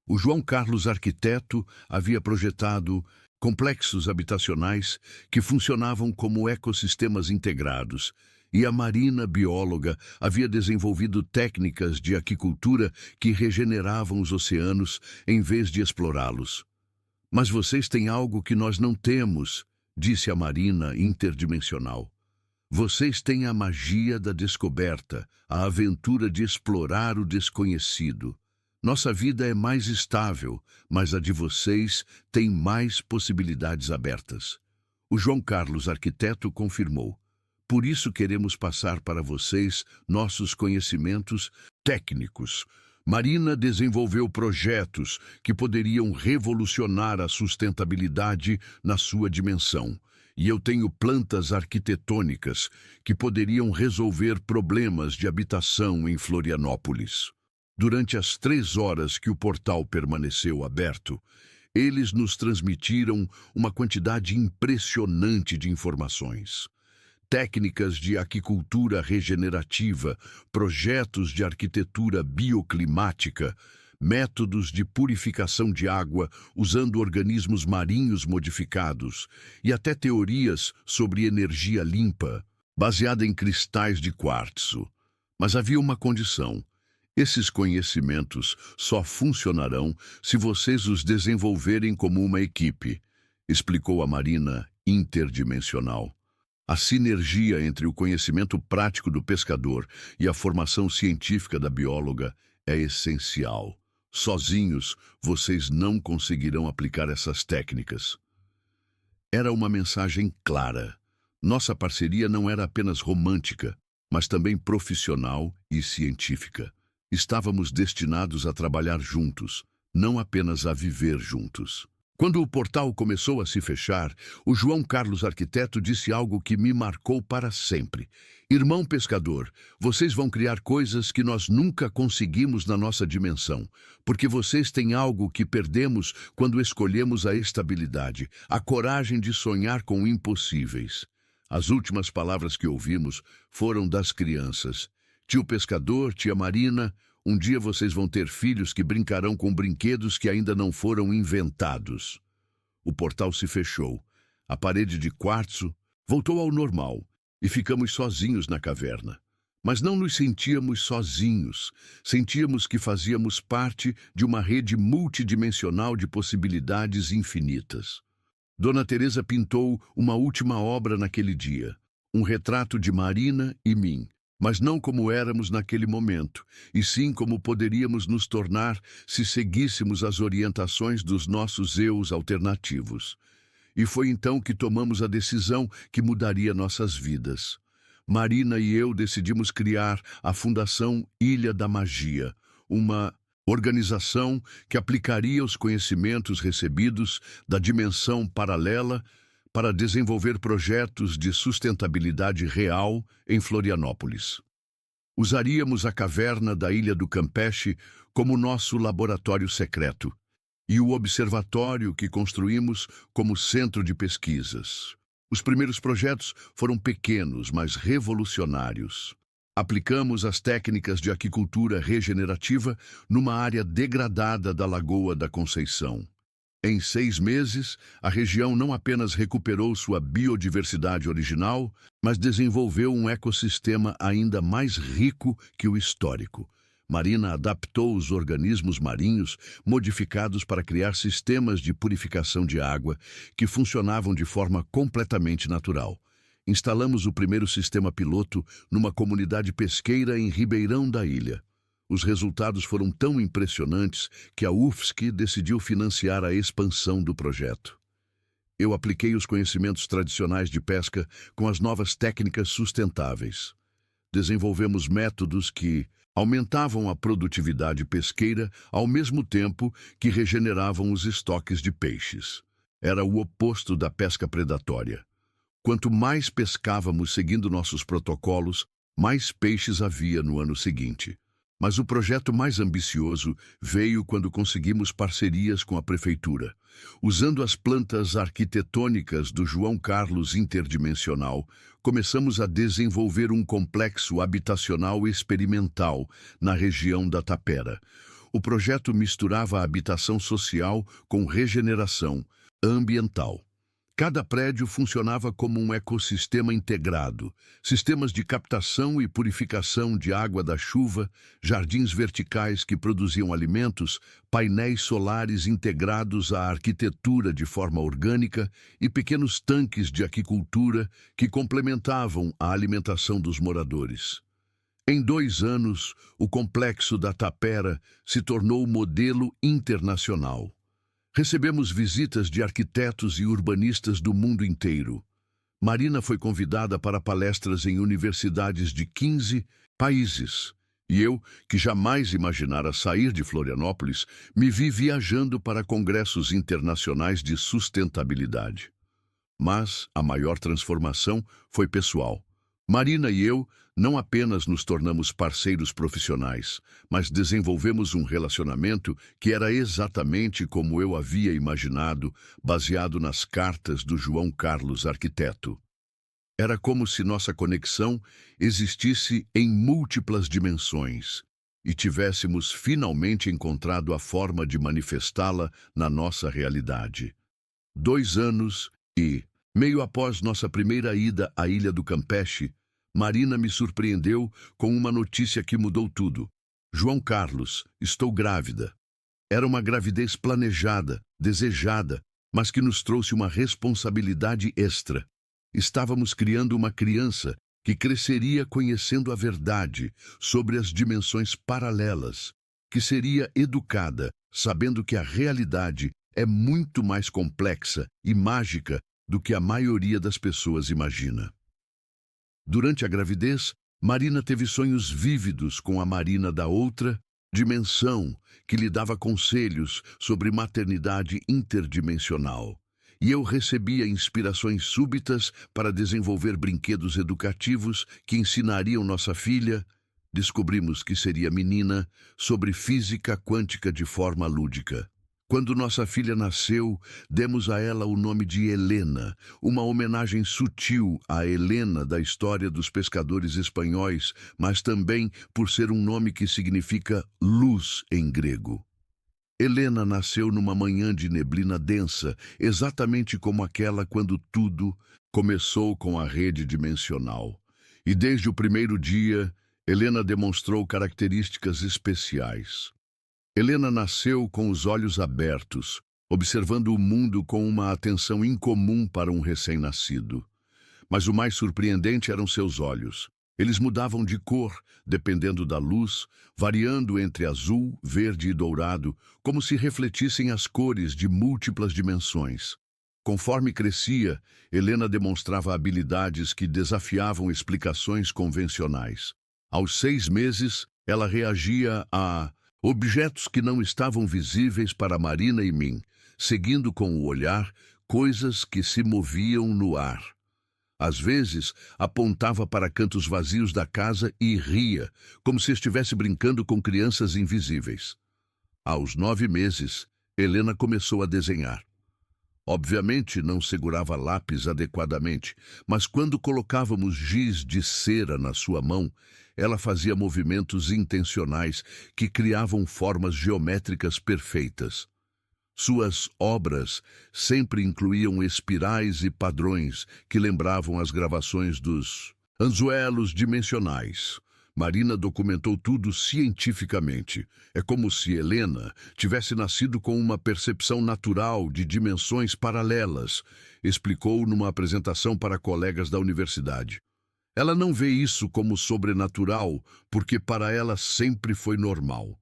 O João Carlos, arquiteto, havia projetado complexos habitacionais que funcionavam como ecossistemas integrados, e a Marina, bióloga, havia desenvolvido técnicas de aquicultura que regeneravam os oceanos em vez de explorá-los. "Mas vocês têm algo que nós não temos", disse a Marina interdimensional. "Vocês têm a magia da descoberta, a aventura de explorar o desconhecido. Nossa vida é mais estável, mas a de vocês tem mais possibilidades abertas." O João Carlos, arquiteto, confirmou. "Por isso queremos passar para vocês nossos conhecimentos técnicos." Marina desenvolveu projetos que poderiam revolucionar a sustentabilidade na sua dimensão. E eu tenho plantas arquitetônicas que poderiam resolver problemas de habitação em Florianópolis. Durante as 3 horas que o portal permaneceu aberto, eles nos transmitiram uma quantidade impressionante de informações. Técnicas de aquicultura regenerativa, projetos de arquitetura bioclimática, métodos de purificação de água usando organismos marinhos modificados e até teorias sobre energia limpa, baseada em cristais de quartzo. Mas havia uma condição. Esses conhecimentos só funcionarão se vocês os desenvolverem como uma equipe, explicou a Marina interdimensional. A sinergia entre o conhecimento prático do pescador e a formação científica da bióloga é essencial. Sozinhos, vocês não conseguirão aplicar essas técnicas. Era uma mensagem clara. Nossa parceria não era apenas romântica, mas também profissional e científica. Estávamos destinados a trabalhar juntos, não apenas a viver juntos. Quando o portal começou a se fechar, o João Carlos, arquiteto, disse algo que me marcou para sempre. "Irmão pescador, vocês vão criar coisas que nós nunca conseguimos na nossa dimensão, porque vocês têm algo que perdemos quando escolhemos a estabilidade, a coragem de sonhar com impossíveis." As últimas palavras que ouvimos foram das crianças. "Tio pescador, tia Marina, um dia vocês vão ter filhos que brincarão com brinquedos que ainda não foram inventados." O portal se fechou. A parede de quartzo voltou ao normal e ficamos sozinhos na caverna. Mas não nos sentíamos sozinhos. Sentíamos que fazíamos parte de uma rede multidimensional de possibilidades infinitas. Dona Teresa pintou uma última obra naquele dia, um retrato de Marina e mim, mas não como éramos naquele momento, e sim como poderíamos nos tornar se seguíssemos as orientações dos nossos eus alternativos. E foi então que tomamos a decisão que mudaria nossas vidas. Marina e eu decidimos criar a Fundação Ilha da Magia, uma organização que aplicaria os conhecimentos recebidos da dimensão paralela para desenvolver projetos de sustentabilidade real em Florianópolis. Usaríamos a caverna da Ilha do Campeche como nosso laboratório secreto e o observatório que construímos como centro de pesquisas. Os primeiros projetos foram pequenos, mas revolucionários. Aplicamos as técnicas de aquicultura regenerativa numa área degradada da Lagoa da Conceição. Em 6 meses, a região não apenas recuperou sua biodiversidade original, mas desenvolveu um ecossistema ainda mais rico que o histórico. Marina adaptou os organismos marinhos modificados para criar sistemas de purificação de água que funcionavam de forma completamente natural. Instalamos o primeiro sistema piloto numa comunidade pesqueira em Ribeirão da Ilha. Os resultados foram tão impressionantes que a UFSC decidiu financiar a expansão do projeto. Eu apliquei os conhecimentos tradicionais de pesca com as novas técnicas sustentáveis. Desenvolvemos métodos que aumentavam a produtividade pesqueira ao mesmo tempo que regeneravam os estoques de peixes. Era o oposto da pesca predatória. Quanto mais pescávamos seguindo nossos protocolos, mais peixes havia no ano seguinte. Mas o projeto mais ambicioso veio quando conseguimos parcerias com a prefeitura. Usando as plantas arquitetônicas do João Carlos Interdimensional, começamos a desenvolver um complexo habitacional experimental na região da Tapera. O projeto misturava a habitação social com regeneração ambiental. Cada prédio funcionava como um ecossistema integrado, sistemas de captação e purificação de água da chuva, jardins verticais que produziam alimentos, painéis solares integrados à arquitetura de forma orgânica e pequenos tanques de aquicultura que complementavam a alimentação dos moradores. Em 2 anos, o complexo da Tapera se tornou modelo internacional. Recebemos visitas de arquitetos e urbanistas do mundo inteiro. Marina foi convidada para palestras em universidades de 15 países. E eu, que jamais imaginara sair de Florianópolis, me vi viajando para congressos internacionais de sustentabilidade. Mas a maior transformação foi pessoal. Marina e eu não apenas nos tornamos parceiros profissionais, mas desenvolvemos um relacionamento que era exatamente como eu havia imaginado, baseado nas cartas do João Carlos Arquiteto. Era como se nossa conexão existisse em múltiplas dimensões e tivéssemos finalmente encontrado a forma de manifestá-la na nossa realidade. 2 anos e, meio após nossa primeira ida à Ilha do Campeche, Marina me surpreendeu com uma notícia que mudou tudo. João Carlos, estou grávida. Era uma gravidez planejada, desejada, mas que nos trouxe uma responsabilidade extra. Estávamos criando uma criança que cresceria conhecendo a verdade sobre as dimensões paralelas, que seria educada sabendo que a realidade é muito mais complexa e mágica do que a maioria das pessoas imagina. Durante a gravidez, Marina teve sonhos vívidos com a Marina da outra dimensão, que lhe dava conselhos sobre maternidade interdimensional. E eu recebia inspirações súbitas para desenvolver brinquedos educativos que ensinariam nossa filha, descobrimos que seria menina, sobre física quântica de forma lúdica. Quando nossa filha nasceu, demos a ela o nome de Helena, uma homenagem sutil à Helena da história dos pescadores espanhóis, mas também por ser um nome que significa luz em grego. Helena nasceu numa manhã de neblina densa, exatamente como aquela quando tudo começou com a rede dimensional. E desde o primeiro dia, Helena demonstrou características especiais. Helena nasceu com os olhos abertos, observando o mundo com uma atenção incomum para um recém-nascido. Mas o mais surpreendente eram seus olhos. Eles mudavam de cor, dependendo da luz, variando entre azul, verde e dourado, como se refletissem as cores de múltiplas dimensões. Conforme crescia, Helena demonstrava habilidades que desafiavam explicações convencionais. Aos 6 meses, ela reagia a objetos que não estavam visíveis para Marina e mim, seguindo com o olhar coisas que se moviam no ar. Às vezes, apontava para cantos vazios da casa e ria, como se estivesse brincando com crianças invisíveis. Aos 9 meses, Helena começou a desenhar. Obviamente, não segurava lápis adequadamente, mas quando colocávamos giz de cera na sua mão, ela fazia movimentos intencionais que criavam formas geométricas perfeitas. Suas obras sempre incluíam espirais e padrões que lembravam as gravações dos anzuelos dimensionais. Marina documentou tudo cientificamente. É como se Helena tivesse nascido com uma percepção natural de dimensões paralelas, explicou numa apresentação para colegas da universidade. Ela não vê isso como sobrenatural, porque para ela sempre foi normal.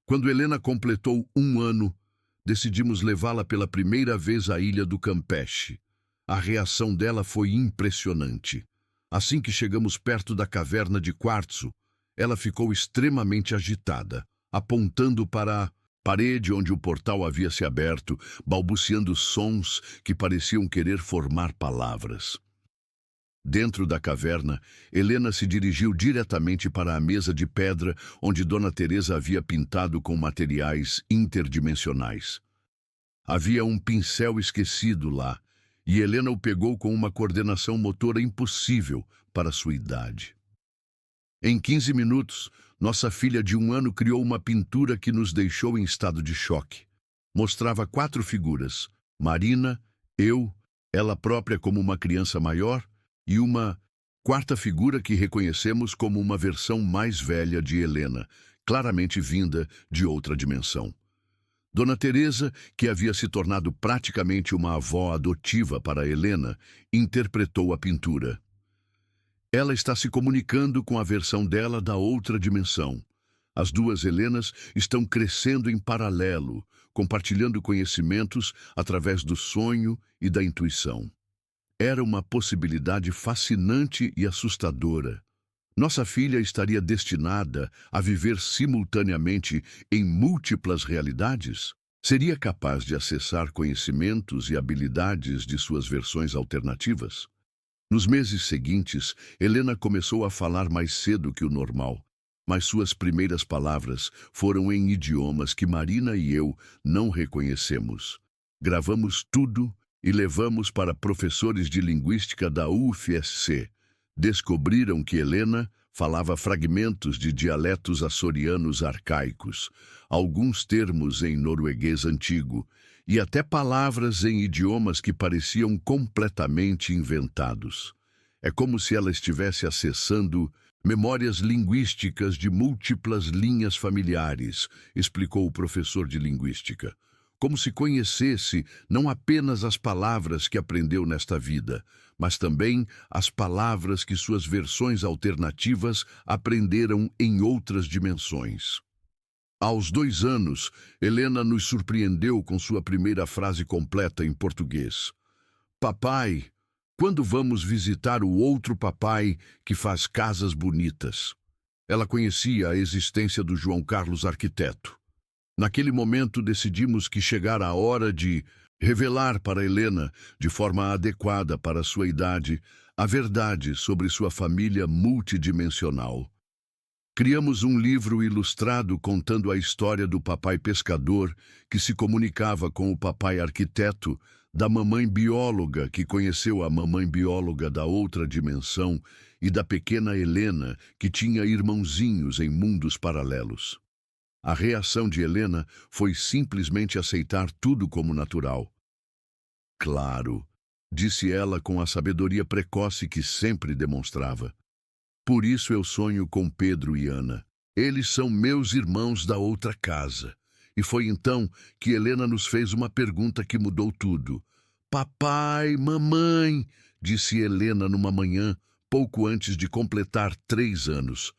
Quando Helena completou 1 ano, decidimos levá-la pela primeira vez à ilha do Campeche. A reação dela foi impressionante. Assim que chegamos perto da caverna de quartzo, ela ficou extremamente agitada, apontando para a parede onde o portal havia se aberto, balbuciando sons que pareciam querer formar palavras. Dentro da caverna, Helena se dirigiu diretamente para a mesa de pedra onde Dona Teresa havia pintado com materiais interdimensionais. Havia um pincel esquecido lá, e Helena o pegou com uma coordenação motora impossível para sua idade. Em 15 minutos, nossa filha de 1 ano criou uma pintura que nos deixou em estado de choque. Mostrava 4 figuras: Marina, eu, ela própria como uma criança maior e uma 4ª figura que reconhecemos como uma versão mais velha de Helena, claramente vinda de outra dimensão. Dona Teresa, que havia se tornado praticamente uma avó adotiva para Helena, interpretou a pintura. Ela está se comunicando com a versão dela da outra dimensão. As 2 Helenas estão crescendo em paralelo, compartilhando conhecimentos através do sonho e da intuição. Era uma possibilidade fascinante e assustadora. Nossa filha estaria destinada a viver simultaneamente em múltiplas realidades? Seria capaz de acessar conhecimentos e habilidades de suas versões alternativas? Nos meses seguintes, Helena começou a falar mais cedo que o normal, mas suas primeiras palavras foram em idiomas que Marina e eu não reconhecemos. Gravamos tudo e levamos para professores de linguística da UFSC. Descobriram que Helena falava fragmentos de dialetos açorianos arcaicos, alguns termos em norueguês antigo e até palavras em idiomas que pareciam completamente inventados. É como se ela estivesse acessando memórias linguísticas de múltiplas linhas familiares, explicou o professor de linguística. Como se conhecesse não apenas as palavras que aprendeu nesta vida, mas também as palavras que suas versões alternativas aprenderam em outras dimensões. Aos 2 anos, Helena nos surpreendeu com sua primeira frase completa em português. Papai, quando vamos visitar o outro papai que faz casas bonitas? Ela conhecia a existência do João Carlos arquiteto. Naquele momento decidimos que chegara a hora de revelar para Helena, de forma adequada para sua idade, a verdade sobre sua família multidimensional. Criamos um livro ilustrado contando a história do papai pescador que se comunicava com o papai arquiteto, da mamãe bióloga que conheceu a mamãe bióloga da outra dimensão e da pequena Helena que tinha irmãozinhos em mundos paralelos. A reação de Helena foi simplesmente aceitar tudo como natural. Claro, disse ela com a sabedoria precoce que sempre demonstrava. Por isso eu sonho com Pedro e Ana. Eles são meus irmãos da outra casa. E foi então que Helena nos fez uma pergunta que mudou tudo. Papai, mamãe, disse Helena numa manhã, pouco antes de completar 3 anos.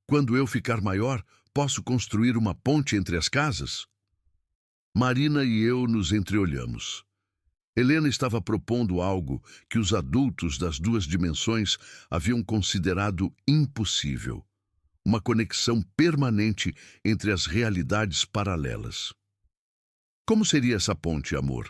Quando eu ficar maior, posso construir uma ponte entre as casas? Marina e eu nos entreolhamos. Helena estava propondo algo que os adultos das 2 dimensões haviam considerado impossível. Uma conexão permanente entre as realidades paralelas. Como seria essa ponte, amor?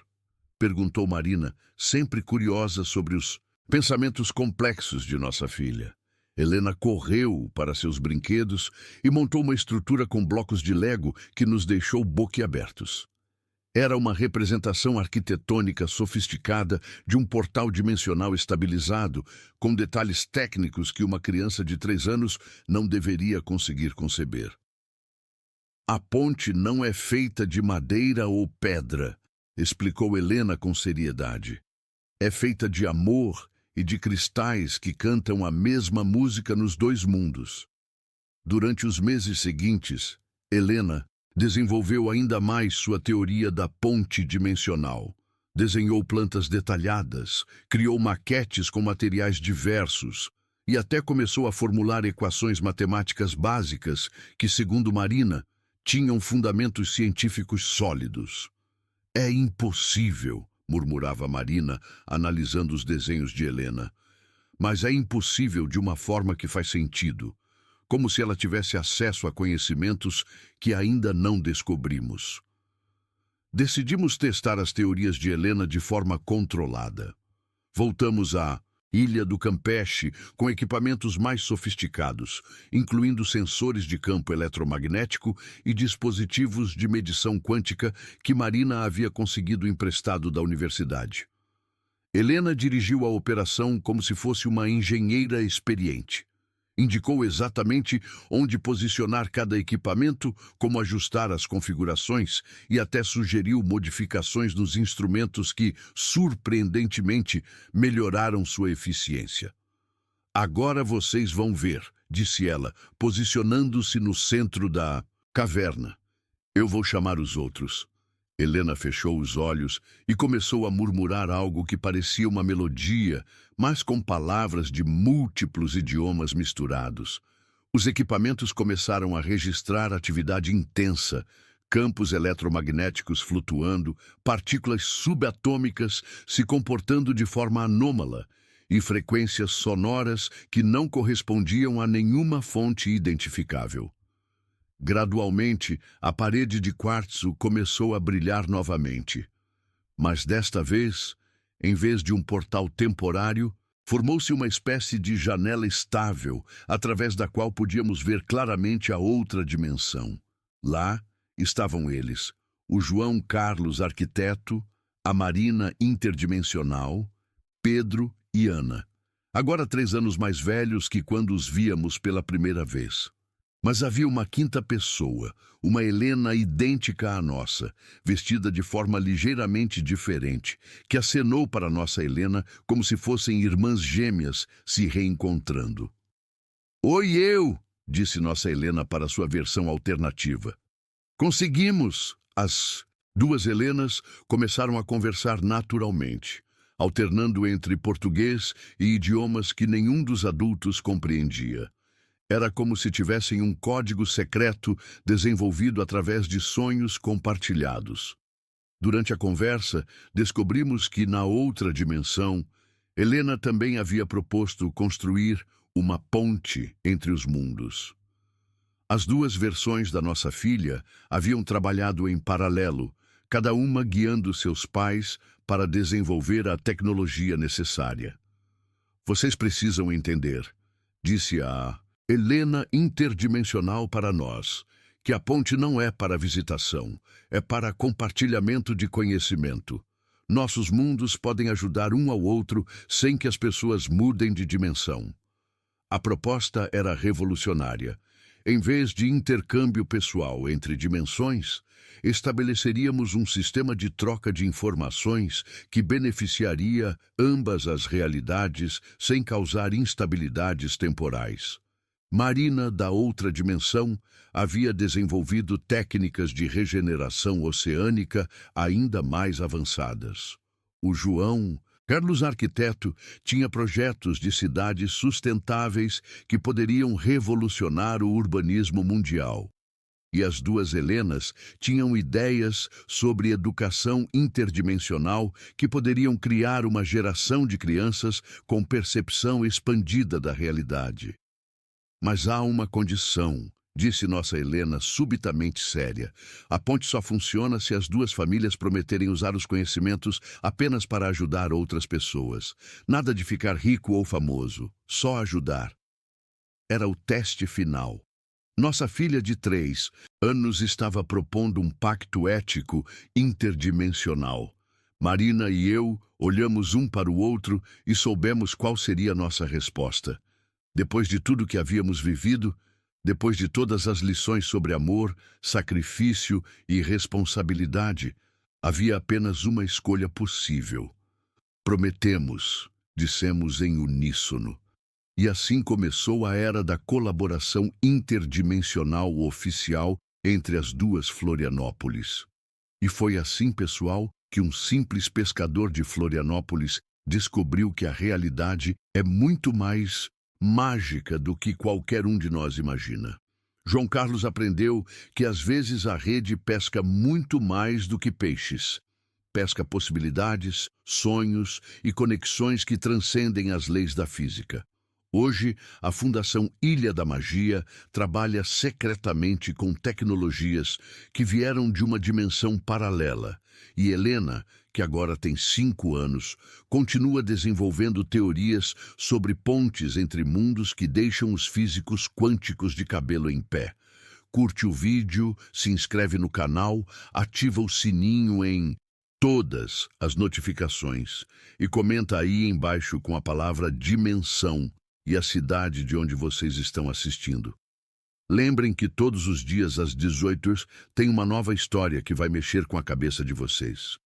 Perguntou Marina, sempre curiosa sobre os pensamentos complexos de nossa filha. Helena correu para seus brinquedos e montou uma estrutura com blocos de Lego que nos deixou boquiabertos. Era uma representação arquitetônica sofisticada de um portal dimensional estabilizado, com detalhes técnicos que uma criança de 3 anos não deveria conseguir conceber. A ponte não é feita de madeira ou pedra, explicou Helena com seriedade. É feita de amor e de cristais que cantam a mesma música nos 2 mundos. Durante os meses seguintes, Helena desenvolveu ainda mais sua teoria da ponte dimensional. Desenhou plantas detalhadas, criou maquetes com materiais diversos e até começou a formular equações matemáticas básicas que, segundo Marina, tinham fundamentos científicos sólidos. É impossível, murmurava Marina, analisando os desenhos de Helena. Mas é impossível de uma forma que faz sentido. Como se ela tivesse acesso a conhecimentos que ainda não descobrimos. Decidimos testar as teorias de Helena de forma controlada. Voltamos à Ilha do Campeche com equipamentos mais sofisticados, incluindo sensores de campo eletromagnético e dispositivos de medição quântica que Marina havia conseguido emprestado da universidade. Helena dirigiu a operação como se fosse uma engenheira experiente. Indicou exatamente onde posicionar cada equipamento, como ajustar as configurações e até sugeriu modificações nos instrumentos que, surpreendentemente, melhoraram sua eficiência. Agora vocês vão ver, disse ela, posicionando-se no centro da caverna. Eu vou chamar os outros. Helena fechou os olhos e começou a murmurar algo que parecia uma melodia, mas com palavras de múltiplos idiomas misturados. Os equipamentos começaram a registrar atividade intensa, campos eletromagnéticos flutuando, partículas subatômicas se comportando de forma anômala e frequências sonoras que não correspondiam a nenhuma fonte identificável. Gradualmente, a parede de quartzo começou a brilhar novamente. Mas desta vez, em vez de um portal temporário, formou-se uma espécie de janela estável, através da qual podíamos ver claramente a outra dimensão. Lá estavam eles, o João Carlos arquiteto, a Marina interdimensional, Pedro e Ana, agora 3 anos mais velhos que quando os víamos pela primeira vez. Mas havia uma quinta pessoa, uma Helena idêntica à nossa, vestida de forma ligeiramente diferente, que acenou para nossa Helena como se fossem irmãs gêmeas se reencontrando. Oi, eu! Disse nossa Helena para sua versão alternativa. Conseguimos! As 2 Helenas começaram a conversar naturalmente, alternando entre português e idiomas que nenhum dos adultos compreendia. Era como se tivessem um código secreto desenvolvido através de sonhos compartilhados. Durante a conversa, descobrimos que, na outra dimensão, Helena também havia proposto construir uma ponte entre os mundos. As 2 versões da nossa filha haviam trabalhado em paralelo, cada uma guiando seus pais para desenvolver a tecnologia necessária. Vocês precisam entender, disse a Helena interdimensional para nós, que a ponte não é para visitação, é para compartilhamento de conhecimento. Nossos mundos podem ajudar um ao outro sem que as pessoas mudem de dimensão. A proposta era revolucionária. Em vez de intercâmbio pessoal entre dimensões, estabeleceríamos um sistema de troca de informações que beneficiaria ambas as realidades sem causar instabilidades temporais. Marina, da outra dimensão, havia desenvolvido técnicas de regeneração oceânica ainda mais avançadas. O João, Carlos arquiteto, tinha projetos de cidades sustentáveis que poderiam revolucionar o urbanismo mundial. E as duas Helenas tinham ideias sobre educação interdimensional que poderiam criar uma geração de crianças com percepção expandida da realidade. Mas há uma condição, disse nossa Helena subitamente séria. A ponte só funciona se as duas famílias prometerem usar os conhecimentos apenas para ajudar outras pessoas. Nada de ficar rico ou famoso, só ajudar. Era o teste final. Nossa filha de 3 anos estava propondo um pacto ético interdimensional. Marina e eu olhamos um para o outro e soubemos qual seria a nossa resposta. Depois de tudo que havíamos vivido, depois de todas as lições sobre amor, sacrifício e responsabilidade, havia apenas uma escolha possível. Prometemos, dissemos em uníssono. E assim começou a era da colaboração interdimensional oficial entre as duas Florianópolis. E foi assim, pessoal, que um simples pescador de Florianópolis descobriu que a realidade é muito mais mágica do que qualquer um de nós imagina. João Carlos aprendeu que às vezes a rede pesca muito mais do que peixes. Pesca possibilidades, sonhos e conexões que transcendem as leis da física. Hoje, a Fundação Ilha da Magia trabalha secretamente com tecnologias que vieram de uma dimensão paralela. E Helena, que agora tem 5 anos, continua desenvolvendo teorias sobre pontes entre mundos que deixam os físicos quânticos de cabelo em pé. Curte o vídeo, se inscreve no canal, ativa o sininho em todas as notificações e comenta aí embaixo com a palavra dimensão e a cidade de onde vocês estão assistindo. Lembrem que todos os dias às 18 horas tem uma nova história que vai mexer com a cabeça de vocês.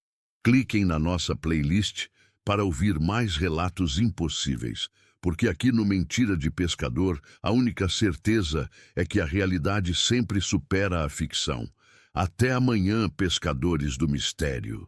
Cliquem na nossa playlist para ouvir mais relatos impossíveis, porque aqui no Mentira de Pescador a única certeza é que a realidade sempre supera a ficção. Até amanhã, pescadores do mistério.